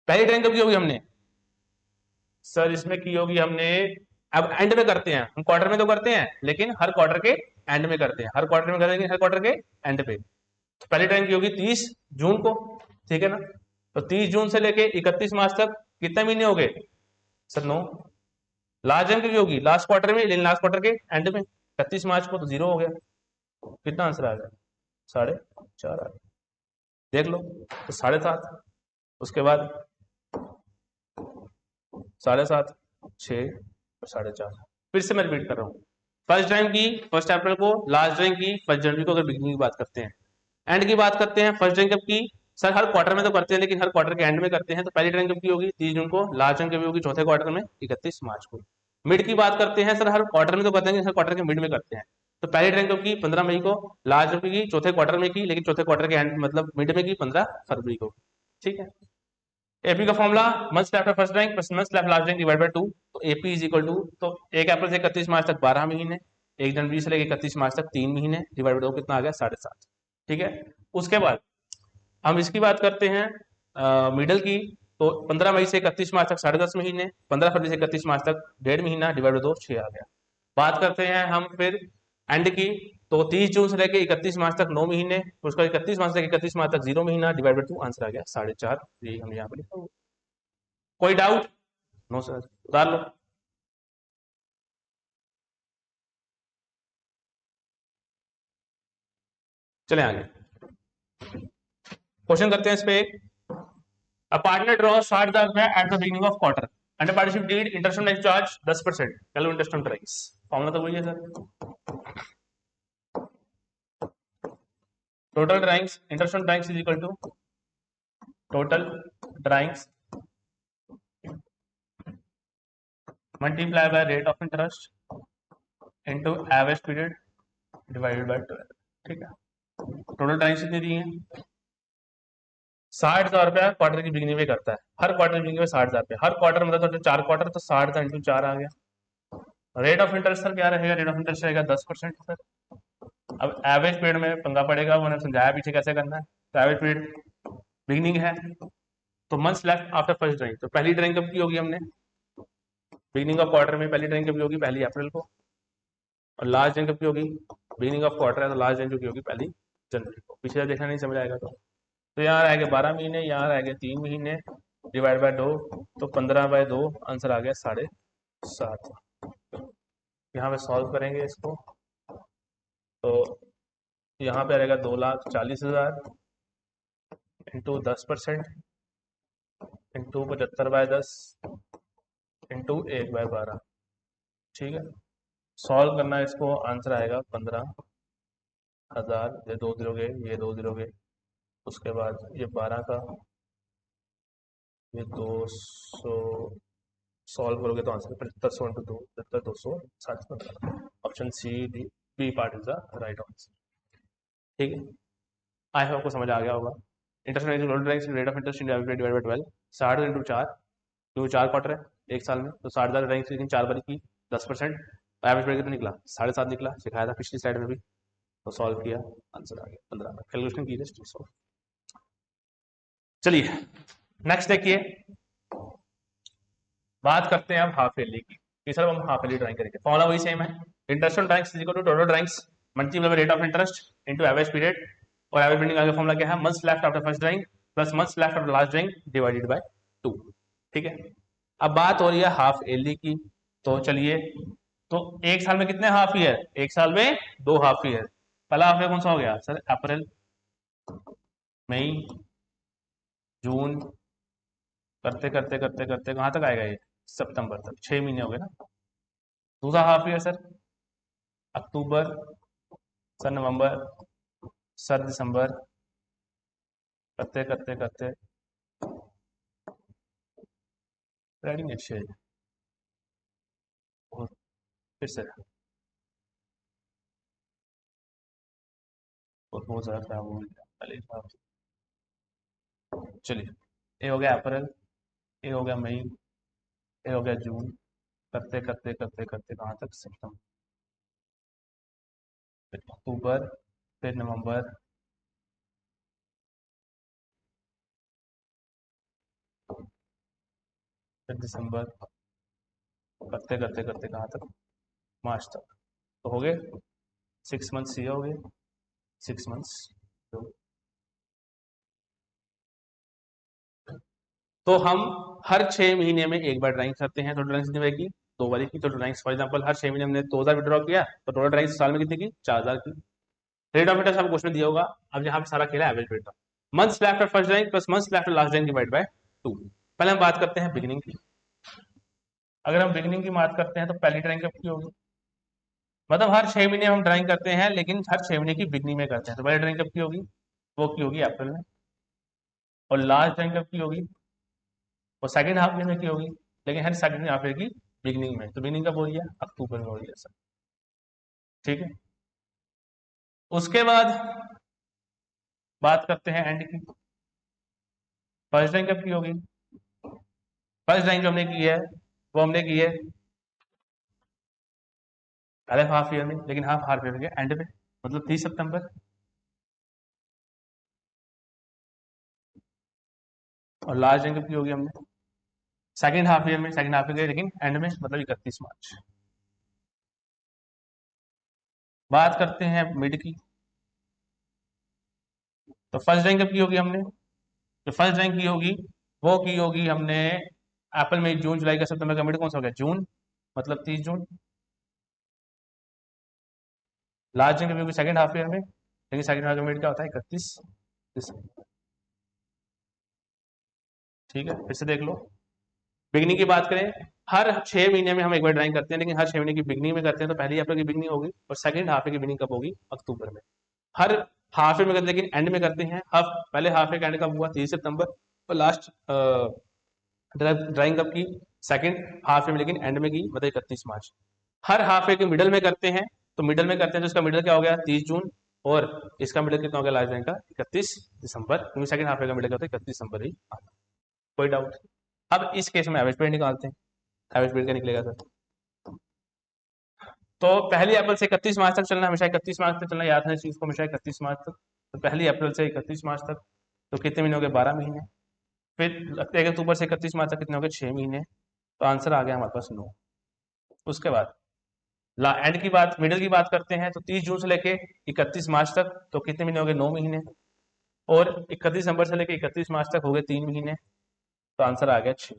पहली ड्राइंग कब की होगी हमने, सर इसमें की होगी हमने, अब एंड में करते हैं हम, क्वार्टर में तो करते हैं लेकिन हर क्वार्टर के एंड में करते हैं, हर क्वार्टर में करेंगे, हर क्वार्टर के एंड पे। तो पहली टाइम की होगी 30 जून को, ठीक है ना। तो 30 जून से लेके 31 मार्च तक कितने महीने हो गए, सर 9। लास्ट टाइम की होगी लास्ट क्वार्टर में, लेकिन लास्ट क्वार्टर के एंड में, 31 मार्च को, तो 0 हो गया। कितना आंसर आ गया, 4.5 आ गया, देख लो, तो 7.5, उसके बाद 7.5, 6 और 4.5। फिर से मैं रिपीट कर रहा हूँ, फर्स्ट टाइम की 1 अप्रैल को, लास्ट टाइम की 1 जनवरी को, अगर बिगिनिंग की बात करते हैं। एंड की बात करते हैं, फर्स्ट टाइम कब की, सर हर क्वार्टर में तो करते हैं लेकिन हर क्वार्टर के एंड में करते हैं, तो पहली टाइम कब की होगी, 30 जून को, लास्ट टाइम कभी होगी चौथे क्वार्टर में, 31 मार्च को। मिड की बात करते हैं, सर हर क्वार्टर में तो करते हैं, हर क्वार्टर के मिड में करते हैं। तो पहली टाइम कब की, 15 मई को, लास्ट टाइम की चौथे क्वार्टर में की, लेकिन चौथे क्वार्टर के एंड मतलब मिड में की, 15 फरवरी को, ठीक है। एपी का formula, month after first rank plus month after last rank divide by 2, तो एपी इज इक्वल टू, तो 1 अप्रैल से 31 मार्च तक 12 महीने, 1 जनवरी से लेकर 31 मार्च तक 3 महीने, डिवाइड बाय 2 कितना आ गया, 7.5, ठीक है। उसके बाद हम इसकी बात करते हैं मिडल की, तो 15 मई से 31 मार्च तक 10.5 महीने, 15 फरवरी से 31 मार्च तक 1.5 महीना, डिवाइड बाय 2 6 आ गया। बात करते हैं हम फिर एंड की, तो 30 जून से लेकर 31 मार्च तक 9 महीने, उसका 31 मार्च से 31 मार्च तक 0 महीना, डिवाइड बाय 2 आंसर आ गया 4.5, यही हम यहाँ पर लिखा हुआ। कोई डाउट, नो सर, उतार लो। चले आगे क्वेश्चन करते हैं इस पे। A partner draws 60,000 रुपया at the beginning of quarter and a partnership deed interest on charge 10%. चलो इंटरेस्ट ऑन ड्राइंग्स फॉर्मूला तो वही है sir. Total drawings interest on drawings is equal to total drawings multiply by rate of interest into average period divided by 12। ठीक है, टोटल ड्राइंग्स कितनी दी हैं? 60,000 रुपया क्वार्टर की बिगनिंग में करता है, हर क्वार्टर की बिगनिंग में 60,000 रुपया, हर क्वार्टर मतलब तो 4 क्वार्टर, तो 60,000 इंटू 4 आ गया। रेट ऑफ इंटरेस्ट सर क्या रहेगा? रेट ऑफ इंटरेस्ट रहेगा 10% सर। अब एवरेज पीरियड में पंगा पड़ेगा, वो मैंने समझाया पीछे कैसे करना है। तो एवरेज पीरियड बिगनिंग है, तो months left after first drawing, तो पहली ड्राइंग कब की होगी हमने? बिगनिंग ऑफ क्वार्टर में पहली ड्राइंग कब की होगी? 1 अप्रैल को। और लास्ट ड्राइंग कब की होगी? बिगनिंग ऑफ क्वार्टर है तो लास्ट ड्राइंग जो होगी 1 जनवरी को। पीछे देखना नहीं समझ आएगा तो यहाँ रहेंगे 12 महीने, यहाँ रहेंगे 3 महीने डिवाइड बाय 2, तो 15/2 आंसर आ गया 7.5। यहाँ पे सॉल्व करेंगे इसको तो यहाँ पे रहेगा 2,40,000 इंटू 10% इंटू 75/10 इंटू 1/12। ठीक है, सॉल्व करना है इसको, आंसर आएगा 15,000। ये 2 0 गए, ये 2 0 गए, उसके बाद ये 12 का, ये 200 सॉल्व करोगे तो answer 7500 into 2 75,260। Option C D B part is the right answer. ठीक है, आई होप आपको समझ आ गया होगा। Interest rate of interest divided by 12, 60 into 4, क्योंकि 4 क्वार्टर है एक साल में, तो 60,000 रैंक लेकिन 4 बारी की 10%, एवरेज पॉइंट कितना निकला? 7.5 निकला, सिखाया था पिछली स्लाइड में भी। तो सॉल्व किया, आंसर आ गया 15 का। कैलकुलेशन कीजिए सॉल्व। चलिए नेक्स्ट देखिए, बात करते हैं अब हाफ ईयरली की। कि सर हम हाफ ईयरली ड्राइंग करेंगे, फॉर्मूला वही सेम है, interest on drawings is equal to total drawings multiply by rate of interest into average period, और एवरेज पीरियड का फॉर्मूला क्या है? Months left after first drawing plus months left after last drawing divided by 2। ठीक है, अब बात हो रही है हाफ ईयरली की, तो चलिए, तो एक साल में कितने हाफ ईयर? एक साल में 2 हाफ ईयर। पहला हाफ ईयर कौन सा हो गया सर? अप्रैल, मई, जून, करते करते करते करते कहां तक आएगा ये? सितंबर तक, 6 महीने हो गए ना। दूसरा हाफ ईयर सर अक्टूबर, सर नवंबर, सर दिसंबर, करते करते करते रेडिंग अच्छी है, और फिर से बहुत ज़्यादा खराब हो गया पहले हिसाब से। चलिए, ये हो गया अप्रैल, ये हो गया मई, ये हो गया जून, करते करते करते करते कहाँ तक? सितंबर, फिर अक्टूबर, फिर नवंबर, फिर दिसंबर, करते करते करते कहाँ तक? मार्च तक। तो हो गए 6 मंथ्स, ये हो गए 6 मंथ्स। तो हम हर 6 महीने में एक बार ड्राइंग करते हैं, तो ड्राइंग कितनी बनेगी? 2 बारी की। तो ड्राइंग्स फॉर एग्जांपल हर 6 महीने हमने 2,000 विड्रॉ किया, तो टोटल ड्राइंग्स साल में कितनी की? 4,000 की। रेट ऑफ इंटरेस्ट आपको क्वेश्चन दिया होगा, अब यहाँ पे सारा खेला average rate of months left after first drawing plus months left after last drawing divide by 2। पहले हम बात करते हैं बिगिनिंग की। अगर हम बिगिनिंग की बात करते हैं तो पहली ड्राइंग कब की होगी? मतलब हर 6 महीने हम ड्राइंग करते हैं, लेकिन हर 6 महीने की बिगनिंग में करते हैं, तो पहली ड्राइंग कब की होगी? वो की होगी अप्रैल में। और लास्ट ड्राइंग कब की होगी? वो सेकंड हाफ में की होगी, लेकिन हर सेकंड हाफ की बिगनिंग में। तो बिगनिंग कब हो रही है? अक्टूबर में हो रही है सर। ठीक है, उसके बाद बात करते हैं एंड की। फर्स्ट ड्राइंग कब की होगी? फर्स्ट ड्राइंग जो हमने की है वो हमने की है पहले हाफ ईयर में, लेकिन हाफ ईयर के एंड में, मतलब 30 सितंबर। और लास्ट ड्राइंग कब की होगी हमने? सेकंड हाफ ईयर में, सेकंड हाफ ईयर लेकिन एंड में, मतलब 31 मार्च। बात करते हैं मिड की। तो फर्स्ट ड्राइंग कब की होगी हमने? जो फर्स्ट ड्राइंग की होगी वो की होगी हमने अप्रैल मई जून जुलाई का सितंबर का मिड कौन सा हो गया? जून, मतलब 30 जून। लास्ट ड्राइंग कब होगी? सेकंड हाफ ईयर में, लेकिन सेकंड हाफ का पीरियड क्या होता है 31 दिसंबर। ठीक है, फिर से देख लो। बिगनिंग की बात करें, हर 6 महीने में हम एक बार ड्राइंग करते हैं, लेकिन हर 6 महीने की बिगनिंग में करते हैं, तो पहली अप्रैल की बिगनिंग होगी और सेकंड हाफ की बिगनिंग कब होगी, अक्टूबर में। हर हाफ में करते हैं, लेकिन एंड में करते हैं। हाफ पहले हाफ का एंड कब हुआ, 30 सितंबर, और लास्ट ड्राइंग कब की, सेकंड हाफ में, लेकिन एंड में की, मतलब 31 मार्च। हर हाफ के मिडल में करते हैं, तो मिडल में करते हैं तो इसका मिडल क्या हो गया, 30 जून, और इसका मिडल कितना हो गया लास्ट ड्राइंग का, 31 दिसंबर, क्योंकि सेकंड हाफ का मिडल क्या होता है 31 दिसंबर ही आता है। कोई डाउट? अब इस केस में एवरेज पीरियड निकालते हैं। एवरेज पीरियड क्या निकलेगा सर? तो पहली अप्रैल से 31 मार्च तक चलना, हमेशा 31 मार्च तक चलना, याद है इस चीज को, हमेशा 31 मार्च तक। तो पहली अप्रैल से 31 मार्च तक, तो कितने महीने हो गए, 12 महीने। फिर लगते हैं अक्टूबर से 31 मार्च तक कितने हो गए, 6 महीने। तो आंसर आ गया हमारे पास 9। उसके बाद एंड की बात, मिडिल की बात करते हैं, तो 30 जून से लेके 31 मार्च तक, तो कितने महीने हो गए, 9 महीने। और 31 दिसंबर से लेके 31 मार्च तक हो गए 3 महीने। तो आंसर आ गया 6।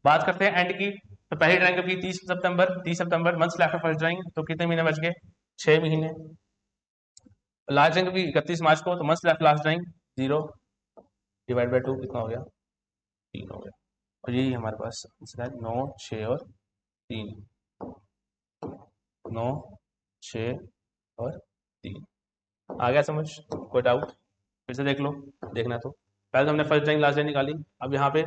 बात करते हैं एंड की, तो पहली ड्राइंग कब की, 30 सितंबर। 30 सितंबर मंथ्स लेफ्ट फर्स्ट ड्राइंग, तो कितने महीने बच गए, 6 महीने। लास्ट ड्राइंग कब की, 31 मार्च को, तो months left last drawing 0 divide by 2 कितना हो गया, 3 हो गया। और यही हमारे पास आंसर है, 9, 6 और 3। 9, 6 और 3। आ गया समझ? कोई डाउट? फिर से देख लो, देखना तो। पहले तो हमने फर्स्ट ड्राइंग लास्ट ड्राइंग निकाली, अब यहाँ पे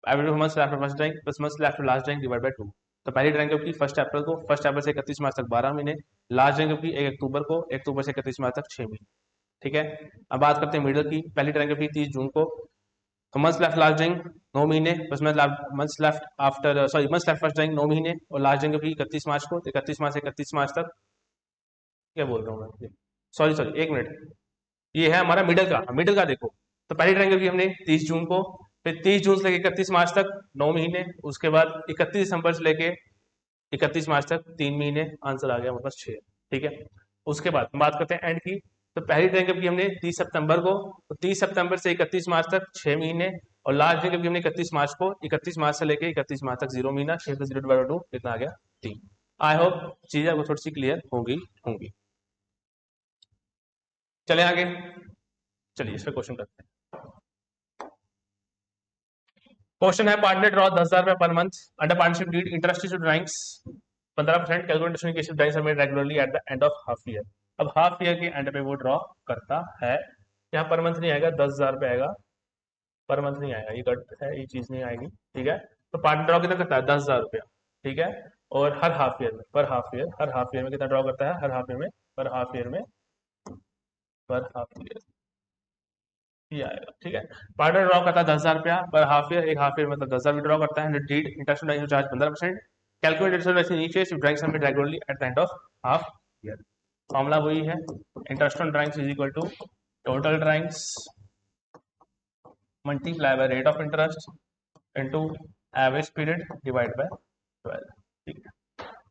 average months after first drawing plus months after last drawing divide by 2। तो पहली ड्राइंग कब की, 1 अप्रैल को, 1 अप्रैल से 31 मार्च तक 12 महीने। लास्ट ड्राइंग कब की, 1 अक्टूबर को, 1 अक्टूबर से 31 मार्च तक 6 महीने। ठीक है, अब बात करते हैं मिडल की। पहली ड्राइंग कब की, 30 जून को, तो मंथ्स लेफ्ट लास्ट ड्राइंग 9 महीने, बस months left after, sorry months left first drawing 9 महीने, और लास्ट ड्राइंग कब की, 31 मार्च को, 31 मार्च से 31 मार्च तक, क्या बोल रहा हूँ मैं, सॉरी सॉरी 1 मिनट, ये है हमारा मिडल का। मिडल का देखो, तो पहली ड्राइंग कब की हमने, 30 जून को, फिर 30 जून से लेकर 31 मार्च तक 9 महीने, उसके बाद 31 दिसंबर से लेके 31 मार्च तक 3 महीने। आंसर आ गया हमारे पास 6। ठीक है, उसके बाद हम बात करते हैं एंड की। तो पहली ड्राइंग कब की हमने, 30 सितंबर को, तो 30 सितंबर से 31 मार्च तक 6 महीने, और लास्ट ड्राइंग कब की हमने, 31 मार्च को, 31 मार्च से लेके 31 मार्च तक 0 महीना। 6 प्लस 0/2 कितना आ गया, 3। आई होप चीजें आपको थोड़ी सी क्लियर होंगी होंगी। चले आगे, चलिए इस पर क्वेश्चन करते हैं। क्वेश्चन है, पार्टनर ड्रॉ 10,000 रुपए per month under partnership deed, interest to drawings 15%, calculation case drawings are made regularly at the end of half year. अब हाफ ईयर के एंड पे वो ड्रॉ करता है। यहाँ पर मंथ नहीं आएगा, 10,000 रुपए आएगा, पर मंथ नहीं आएगा, ये कट है, ये चीज नहीं आएगी। ठीक है, तो पार्टनर ड्रॉ कितना करता है, 10,000 रुपया। ठीक है, और हर हाफ ईयर में, पर हाफ ईयर, हर हाफ ईयर में कितना ड्रॉ करता है, हर हाफ ईयर में, पर हाफ ईयर में, पर हाफ ईयर ये आएगा। ठीक है, पार्टनर ड्रॉ करता है 10,000 रुपया पर हाफ ईयर, एक हाफ ईयर मतलब 10,000 ड्रॉ करता है। Deed interest charge 15%, calculated drawings regularly at the end of half year. Formula वही है, interest on drawings is equal to total drawings multiply by rate of interest into average period divide by 12। ठीक है,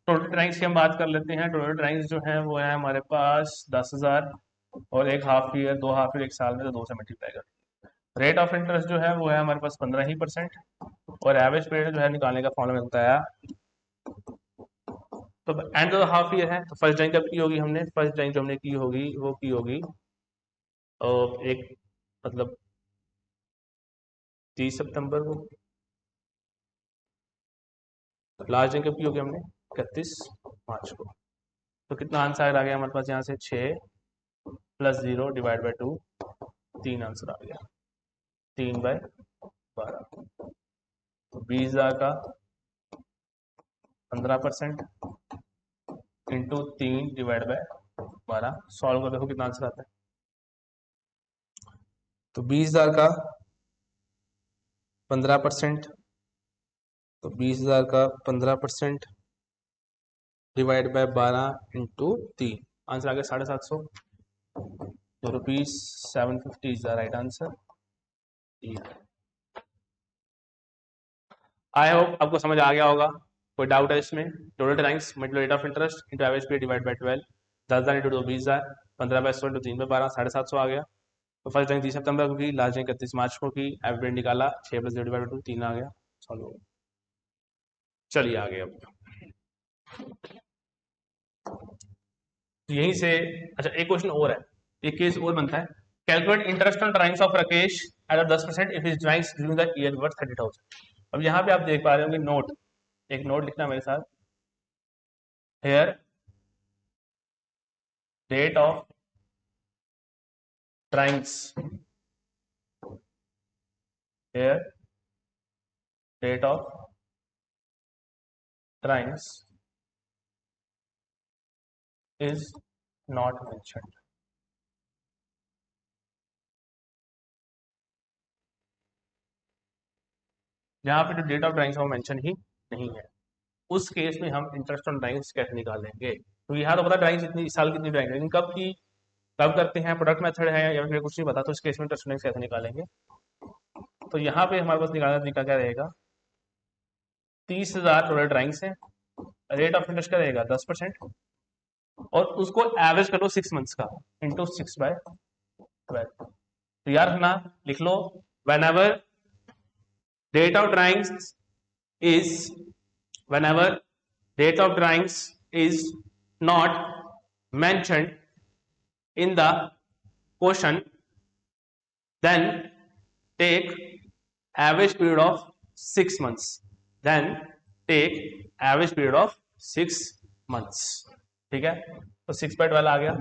टोटल ड्राइंग्स की हम बात कर लेते हैं। टोटल ड्राइंग्स जो है वो है हमारे पास 10,000, और एक हाफ ईयर, 2 हाफ ईयर, एक साल में, तो 2 से मल्टीप्लाई कर। रेट ऑफ इंटरेस्ट जो है वो है हमारे पास 15%, और एवरेज पीरियड जो है निकालने का फॉर्मूला मिलता है। तो एंड ऑफ हाफ ईयर है, तो फर्स्ट ड्राइंग कब की होगी हमने, फर्स्ट ड्राइंग जो हमने की होगी वो की होगी एक मतलब 30 सितंबर को। लास्ट ड्राइंग कब की होगी हमने, 31 मार्च को। तो कितना आंसर आ गया हमारे पास यहाँ से, 6 प्लस 0 डिवाइड बाई 2, 3 आंसर आ गया, 3/12। तो 20,000 का 15% इंटू 3 डिवाइड बाय 12, सॉल्व कर देखो कितना आंसर आता है। तो 20,000 का 15%, तो 20,000 का 15% डिवाइड बाय 12 इंटू 3, आंसर आ गया 750। तो ₹750 is the right answer. I hope आपको समझ आ गया होगा। कोई डाउट है इसमें? टोटल टाइम्स मतलब rate of interest into average पे डिवाइड बाय 12, 10,000 इंटू 20,000, 15/16 इंटू 3/12, 750 आ गया। तो फर्स्ट टाइम 30 सितंबर को की, लास्ट टाइम 31 मार्च को की, एवरेज निकाला, 6 प्लस 0 डिवाइड 2, 3 आ गया, सॉल्व हो गया। चलिए आगे अब तो यहीं से अच्छा एक क्वेश्चन और है, एक केस और बनता है, calculate interest on drawings of Rakesh at 10% if his drawings during the year worth 30,000। अब यहाँ पे आप देख पा रहे होंगे नोट, एक नोट लिखना मेरे साथ, here date of drawings, here date of drawings is not mentioned. जहां पे जो डेट ऑफ ड्राइंग्स है वो मेंशन ही नहीं है, उस केस में हम इंटरेस्ट ऑन ड्राइंग्स कैसे निकालेंगे? तो यहाँ तो पता ड्राइंग्स इतनी इस साल कितनी ड्राइंग है, कब की, कब करते हैं, प्रोडक्ट मेथड है या फिर कुछ नहीं पता, तो इस केस में इंटरेस्ट ऑन ड्राइंग्स कैसे निकालेंगे? तो यहाँ पे हमारे पास निकालने का तरीका क्या रहेगा, 30,000 टोटल ड्राइंग्स है, रेट ऑफ इंटरेस्ट क्या रहेगा 10%, और उसको एवरेज करो 6 मंथ्स का इंटू 6/12। तो यार रखना, लिख लो, whenever date of drawings is whenever date of drawings is not mentioned in the question, then take average period of 6 months, then take average period of 6 months। ठीक है, तो 6/12 आ गया,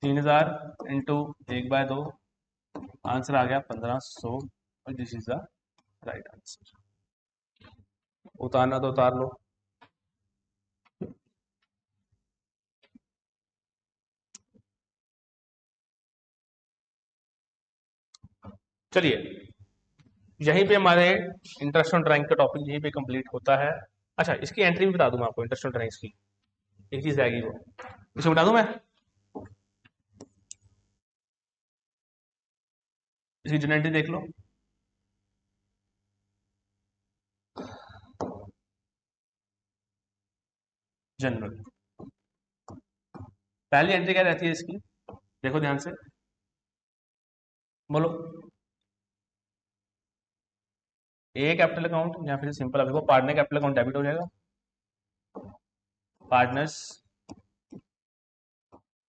3000 इंटू 1/2, आंसर आ गया 1500, और this is the right answer. उतारना तो उतार लो। चलिए, यहीं पे हमारे इंटरेस्ट ऑन ड्राइंग का टॉपिक यहीं पे कंप्लीट होता है। अच्छा, इसकी एंट्री भी बता दूं मैं आपको, इंटरेस्ट ऑन ड्राइंग्स की एक चीज रहेगी, वो इसे बता दूं मैं, इसकी जनरल एंट्री देख लो, जनरल। पहली एंट्री क्या रहती है इसकी, देखो ध्यान से, बोलो, ए कैपिटल अकाउंट, या फिर सिंपल देखो, पार्टनर कैपिटल अकाउंट डेबिट हो जाएगा, पार्टनर्स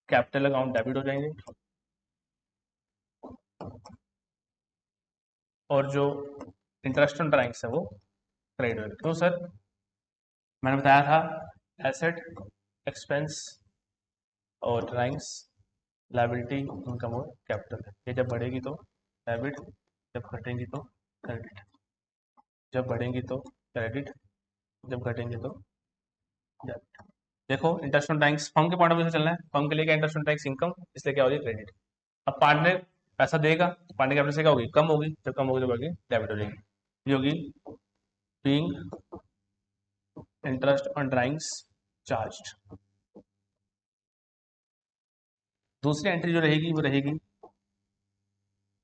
कैपिटल अकाउंट डेबिट हो जाएंगे, और जो इंटरेस्ट ऑन ड्राइंग्स है वो क्रेडिट हो जाएगा। क्यों सर? मैंने बताया था एसेट, एक्सपेंस और ड्राइंग्स, लायबिलिटी, इनकम और कैपिटल। ये जब बढ़ेगी तो डेबिट, जब घटेंगी तो क्रेडिट, जब बढ़ेंगी तो क्रेडिट, जब घटेंगे तो डेबिट। देखो, इंटरेस्ट ऑन ड्राइंग्स फर्म के पॉइंट ऑफ व्यू से चलना है, फर्म के लिए क्या, इंटरेस्ट ऑन ड्राइंग्स इनकम, इसलिए क्या होगी क्रेडिट। अब पार्टनर पैसा देगा, पार्टनर कैपिटल से क्या होगी, कम होगी, जब कम होगी तो बढ़ेगी डेबिट हो जाएगी, ये होगी being interest on drawings charged. दूसरी एंट्री जो रहेगी वो रहेगी,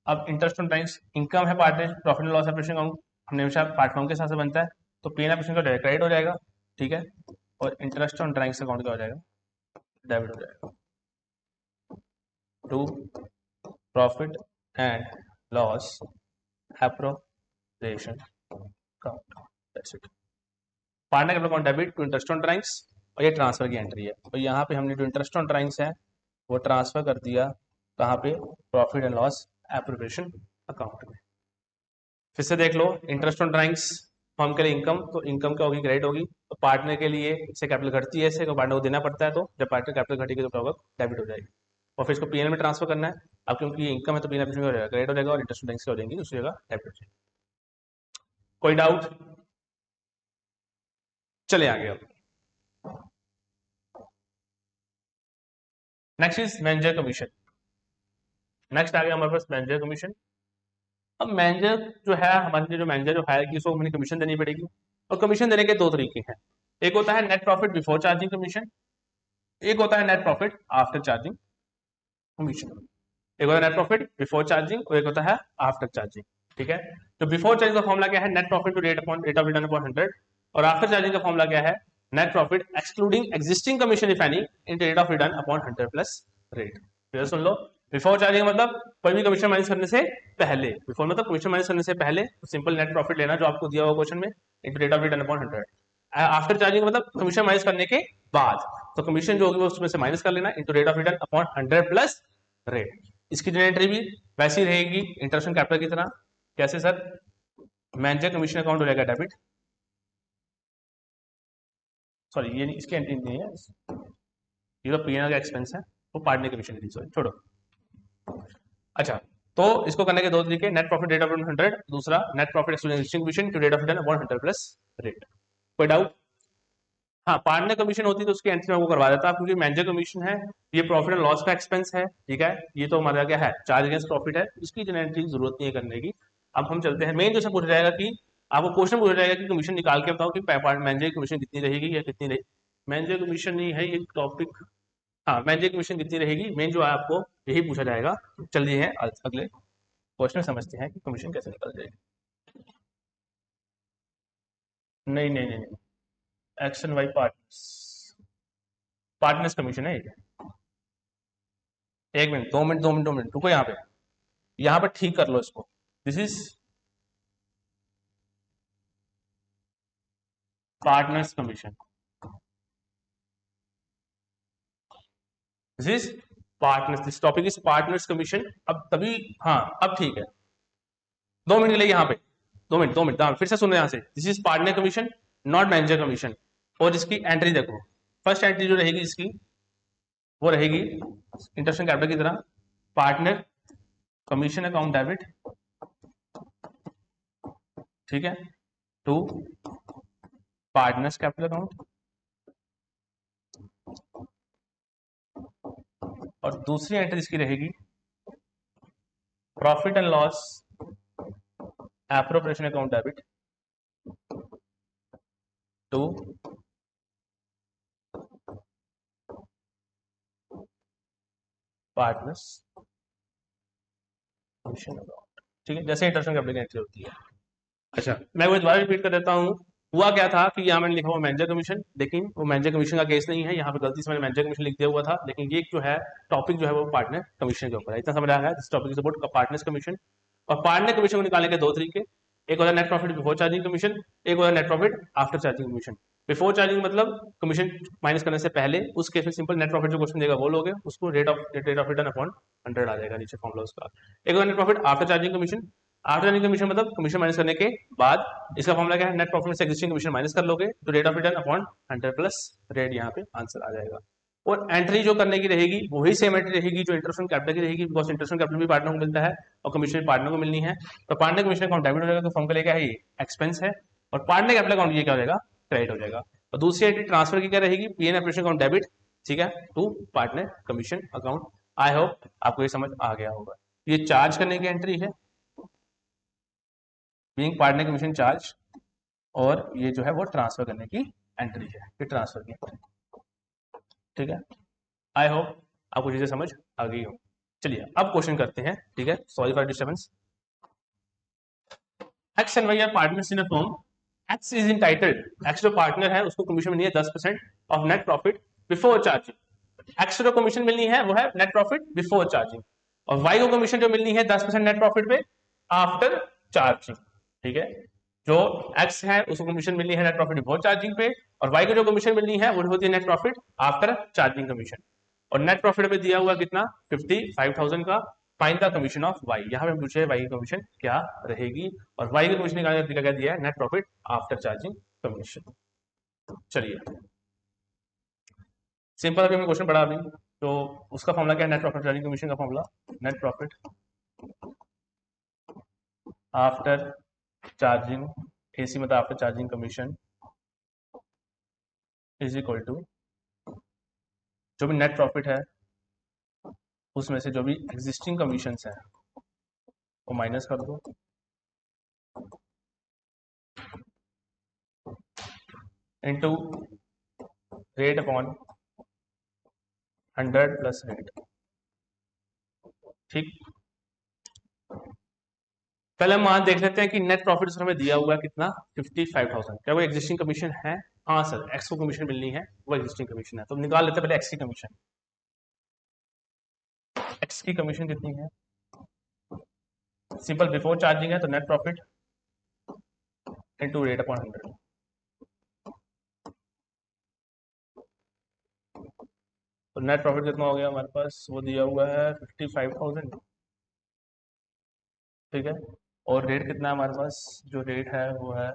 अब इंटरेस्ट ऑन ड्राइंग्स इनकम है, partner profit and loss operation account हमेशा पार्टनर के हिसाब से बनता है, तो पी एन ऑपरेशन का क्रेडिट हो जाएगा, ठीक है, और इंटरेस्ट ऑन ड्राइंग्स अकाउंट क्या हो जाएगा, डेबिट हो जाएगा, to profit and loss appropriation account, that's it. Partner capital account debit to interest on drawings, और ये ट्रांसफर की एंट्री है, और यहाँ पे हमने जो इंटरेस्ट ऑन ड्राइंग्स है वो ट्रांसफर कर दिया कहाँ पे, profit and loss appropriation account में। फिर से देख लो, इंटरेस्ट ऑन ड्राइंग्स फर्म के लिए इनकम, तो इनकम क्या होगी, क्रेडिट होगी, तो पार्टनर के लिए इससे कैपिटल घटती है, इससे पार्टनर को देना पड़ता है, तो जब पार्टनर कैपिटल घटेगी तो क्या होगा, डेबिट हो जाएगी, और फिर इसको पीएनएल में ट्रांसफर करना है। अब क्योंकि ये इनकम है तो पीएनएल हो जाएगा, क्रेडिट हो जाएगा, और इंटरेस्ट ऑन ड्राइंग्स हो जाएंगी, दूसरी जगह डेबिट हो जाएगी। कोई डाउट? चले आगे। अब next is manager commission. Next आ गया हमारे पास मैनेजर कमीशन। अब मैनेजर जो है, हमारे जो मैनेजर जो हायर की, उसको हमें कमीशन देनी पड़ेगी, और कमीशन देने के दो तरीके हैं, एक होता है net profit before charging commission, एक होता है net profit after charging commission. एक होता है नेट प्रॉफिट बिफोर चार्जिंग, और एक होता है आफ्टर चार्जिंग, ठीक है। तो बिफोर चार्जिंग का फॉर्मूला क्या है, net profit to rate of return upon 100, और आफ्टर चार्जिंग का फॉर्मूला क्या है, net profit excluding existing commission if any in rate of return upon 100 plus rate. फिर सुन लो, बिफोर चार्जिंग मतलब कोई भी कमीशन माइनस करने से पहले, बिफोर मतलब कमीशन माइनस करने से पहले, तो सिंपल नेट प्रॉफिट लेना जो आपको दिया हुआ क्वेश्चन में, into rate of return upon 100। After charging मतलब कमीशन माइनस करने के बाद, तो कमीशन जो होगी वो उसमें से माइनस कर लेना into rate of return upon 100 plus rate. इसकी जो एंट्री भी वैसी रहेगी इंटरेस्ट कैपिटल की तरह। कैसे सर? मैनेजर कमीशन अकाउंट हो जाएगा डेबिट, सॉरी ये नहीं, इसकी एंट्री नहीं है, ये तो पीएनएल का एक्सपेंस है, वो पार्टनर कमीशन की, सॉरी छोड़ो। अच्छा, तो इसको करने के दो तरीके, नेट प्रॉफिट रेट ऑफ 100, दूसरा net profit excluding commission to rate of return upon 100 plus rate. कोई डाउट? हाँ, पार्टनर कमीशन होती तो उसकी एंट्री में वो करवा देता, क्योंकि मैनेजर कमीशन है, ये प्रॉफिट एंड लॉस का एक्सपेंस है, ठीक है, ये तो हमारा क्या है, चार्ज अगेंस्ट प्रॉफिट है, इसकी जो एंट्री की जरूरत नहीं है करने की। अब हम चलते हैं मेन, जो पूछा जाएगा कि आपको क्वेश्चन पूछा जाएगा कि कमीशन निकाल के बताओ कि मैनेजर कमीशन कितनी रहेगी या कितनी नहीं। मैनेजर कमीशन नहीं है ये टॉपिक, हाँ मैनेजर कमीशन कितनी रहेगी मेन जो है आपको यही पूछा जाएगा। चलिए हैं अगले क्वेश्चन समझते हैं कि कमीशन कैसे निकल जाएगी। नहीं नहीं नहीं, X and Y partners, partners commission है ये। एक मिनट, 2 मिनट 2 मिनट 2 मिनट रुको, यहाँ पे ठीक कर लो इसको। This is partners commission, this is partners, this topic is partners commission. अब तभी, हाँ अब ठीक है, 2 मिनट के लिए यहाँ पे, 2 मिनट 2 मिनट, फिर से सुनो यहाँ से, this is partner commission not manager commission. और इसकी एंट्री देखो, फर्स्ट एंट्री जो रहेगी इसकी वो रहेगी इंटरेस्ट कैपिटल की तरह, पार्टनर कमीशन अकाउंट डेबिट, ठीक है, टू पार्टनर्स कैपिटल अकाउंट। और दूसरी एंट्री इसकी रहेगी profit and loss appropriation account debit to partners commission account, ठीक है, जैसे इंटरेस्ट कैपिटल की एंट्री होती है। अच्छा, मैं वो दोबारा रिपीट कर देता हूँ। हुआ क्या था कि यहाँ मैंने लिखा हुआ मैनेजर कमीशन, लेकिन वो मैनेजर कमीशन का केस नहीं है, यहाँ पे गलती से मैंने मैनेजर कमीशन लिख दिया हुआ था, लेकिन ये जो है टॉपिक जो है वो पार्टनर कमीशन के ऊपर है। इतना समझ आया है, this topic is about partners commission. और पार्टनर कमीशन को निकालने के दो तरीके, एक होता है net profit before charging commission, एक होता है net profit after charging commission. Before charging मतलब कमीशन माइनस करने से पहले, उस केस में सिंपल नेट प्रॉफिट जो क्वेश्चन देगा वो लोगे, उसको रेट ऑफ रिटर्न अपॉन 100 आ जाएगा नीचे फॉर्मूला उसका। एक होता है net profit after charging commission, after charging commission मतलब कमीशन माइनस करने के बाद, इसका फॉर्मूला क्या है, नेट प्रॉफिट से एक्जिस्टिंग कमीशन माइनस कर लोगे तो rate of return upon 100 plus rate, यहाँ पे आंसर आ जाएगा। और एंट्री जो करने की रहेगी वही सेम एंट्री रहेगी जो इंटरेस्ट ऑन कैपिटल की रहेगी, बिकॉज इंटरेस्ट ऑन कैपिटल भी पार्टनर को मिलता है और कमीशन भी पार्टनर को मिलनी है। तो पार्टनर कमीशन अकाउंट डेबिट हो जाएगा, तो फॉर्म का क्या है, ये एक्सपेंस है, और पार्टनर कैपिटल अकाउंट ये क्या हो जाएगा, क्रेडिट हो जाएगा। और दूसरी एंट्री ट्रांसफर की क्या रहेगी, पीएन ऑपरेशन अकाउंट डेबिट, ठीक है, to partner commission account. I hope आपको ये समझ आ गया होगा। ये चार्ज करने की एंट्री है, बीइंग पार्टनर कमीशन चार्ज, और ये जो है वो ट्रांसफर करने की एंट्री है, ये ट्रांसफर की एंट्री, ठीक है। आई होप आपको चीजें समझ आ गई हो। चलिए अब क्वेश्चन करते हैं, ठीक है, sorry for disturbance. X and Y are partners in a firm, X is entitled, X जो पार्टनर है उसको कमीशन मिलनी है 10% of net profit before charging. X जो कमीशन मिलनी है वो है नेट प्रॉफिट बिफोर चार्जिंग, और वाई को कमीशन जो मिलनी है 10% नेट प्रॉफिट पे आफ्टर चार्जिंग, ठीक है। जो एक्स है उसको कमीशन मिलनी है नेट प्रॉफिट बिफोर चार्जिंग पे, और वाई को जो कमीशन मिलनी है वो होती है net profit after charging commission. और नेट प्रॉफिट पे दिया हुआ कितना, 55,000 का। Find the commission of Y, यहाँ पे पूछे वाई की कमीशन क्या रहेगी, और वाई की कमीशन निकालने का तरीका क्या दिया है, net profit after charging commission. चलिए सिंपल, अभी हमने क्वेश्चन पढ़ा अभी, तो उसका फॉर्मूला क्या है, नेट प्रॉफिट चार्जिंग कमीशन का formula, net profit after charging, AC मतलब after charging commission, is equal to जो भी नेट प्रॉफिट है उसमें से जो भी एग्जिस्टिंग कमीशंस हैं वो माइनस कर दो, into rate upon 100 plus rate, ठीक। पहले हम वहां देख लेते हैं कि नेट प्रॉफिट हमें दिया हुआ है कितना, 55,000, क्या वो एग्जिस्टिंग कमीशन है, हाँ सर, एक्स को कमीशन मिलनी है, वो एग्जिस्टिंग कमीशन है, तो निकाल लेते हैं पहले एक्स की कमीशन। एक्स की कमीशन कितनी है, सिंपल बिफोर चार्जिंग है तो net profit into rate upon 100, तो नेट प्रॉफिट कितना हो गया हमारे पास, वो दिया हुआ है 55,000। ठीक है, और रेट कितना है हमारे पास, जो रेट है वो है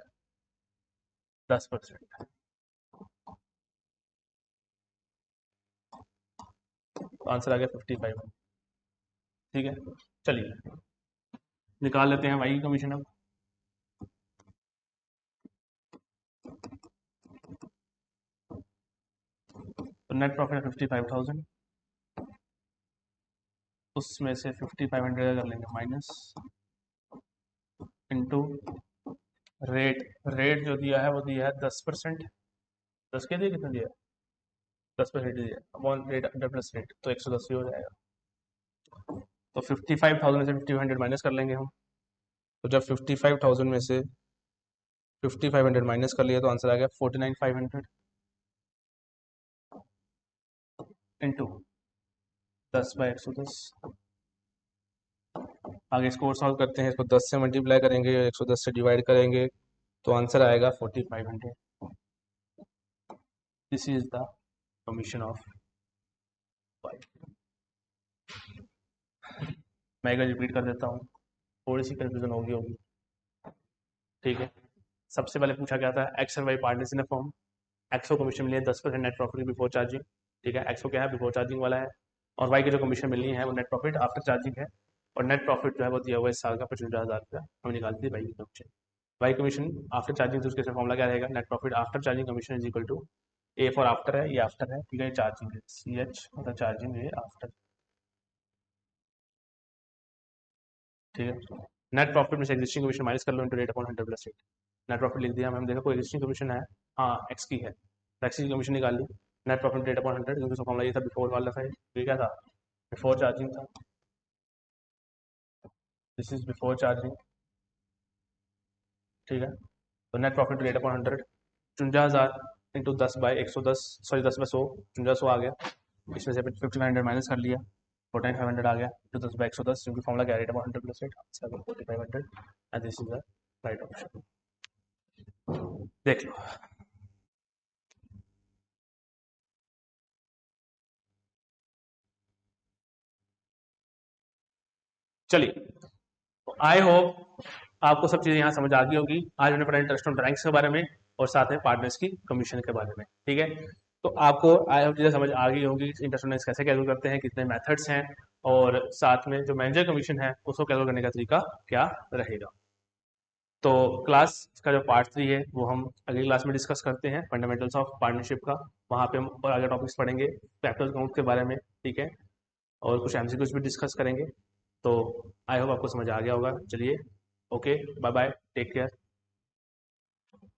10%। तो आंसर आ गया 55। ठीक है, चलिए निकाल लेते हैं वाई की कमीशन अब। तो नेट प्रॉफिट है 55,000, उसमें से 5500 कर लेंगे माइनस, इंटू रेट। रेट जो दिया है वो दिया है 10%। 10 के दिए, कितना दिया है, 10% दिया है, upon rate under plus rate, तो 110 ही हो जाएगा। तो 55,000 से 5500 माइनस कर लेंगे हम। तो जब 55,000 में से 5500 माइनस कर लिया तो आंसर आ गया 49,500 इंटू 10/110। आगे इसको और सॉल्व करते हैं, इसको 10 से मल्टीप्लाई करेंगे, 110 से डिवाइड करेंगे, तो आंसर आएगा 4500। This is the commission of Y. मैं एक बार रिपीट कर देता हूँ, थोड़ी सी कंफ्यूजन होगी। ठीक है, सबसे पहले पूछा गया था X and Y partners in a form. X को कमीशन मिली है 10% नेट प्रॉफिट बिफोर चार्जिंग। ठीक है, एक्स को क्या है, बिफोर चार्जिंग वाला है। और वाई की जो कमीशन मिलनी है वो नेट प्रॉफिट आफ्टर चार्जिंग है। और नेट प्रॉफिट जो है वो दिया हुआ है इस साल का 55,000 रुपया, हमें निकालती है वाई की commission. Y commission after charging, तो उसके फॉर्मूला क्या रहेगा, net profit after charging commission is equal to A for after है, ये आफ्टर है, ठीक है, चार्जिंग है, सी एच मतलब चार्जिंग है आफ्टर। ठीक है, नेट प्रॉफिट में से एग्जिस्टिंग कमीशन माइनस कर लो into rate upon 100 plus rate. Net profit लिख दिया हमने, देखा कोई एग्जिस्टिंग कमीशन है, हाँ एक्स की है, तो एक्स की कमीशन निकाल ली। नेट प्रॉफिट रेट अपॉन 100, क्योंकि उसका फॉर्मूला ये था बिफोर वाला था, ये क्या था, बिफोर चार्जिंग था। This is before charging. ठीक है, तो net profit rate upon 100, 55,000 into 10/110, sorry 10/100, 5500 आ गया। इसमें से 5500 माइनस कर लिया, 4500 आ गया, तो 10/110, क्योंकि फॉर्मूला क्या है, rate upon 100 plus rate, 4500, and this is the right option. देख लो। चलिए, आई होप आपको सब चीज़ें यहाँ समझ आ गई होगी। आज हमने पढ़ा इंटरेस्ट ऑन ड्राइंग्स के बारे में और साथ में पार्टनर्स की कमीशन के बारे में। ठीक है, तो आपको आई होप चीज़ें समझ आ गई होगी, इंटरेस्ट ऑन कैसे कैलकुलेट करते हैं, कितने मेथड्स हैं, और साथ में जो मैनेजर कमीशन है उसको कैलकुलेट करने का तरीका क्या रहेगा। तो क्लास का जो पार्ट 3 है वो हम अगली क्लास में डिस्कस करते हैं, फंडामेंटल्स ऑफ पार्टनरशिप का। वहाँ पे हम और आगे टॉपिक्स पढ़ेंगे, फैक्टर अकाउंट के बारे में। ठीक है, और कुछ एमसीक्यूज भी डिस्कस करेंगे। तो आई होप आपको समझ आ गया होगा। चलिए, okay, bye bye, take care,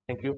thank you.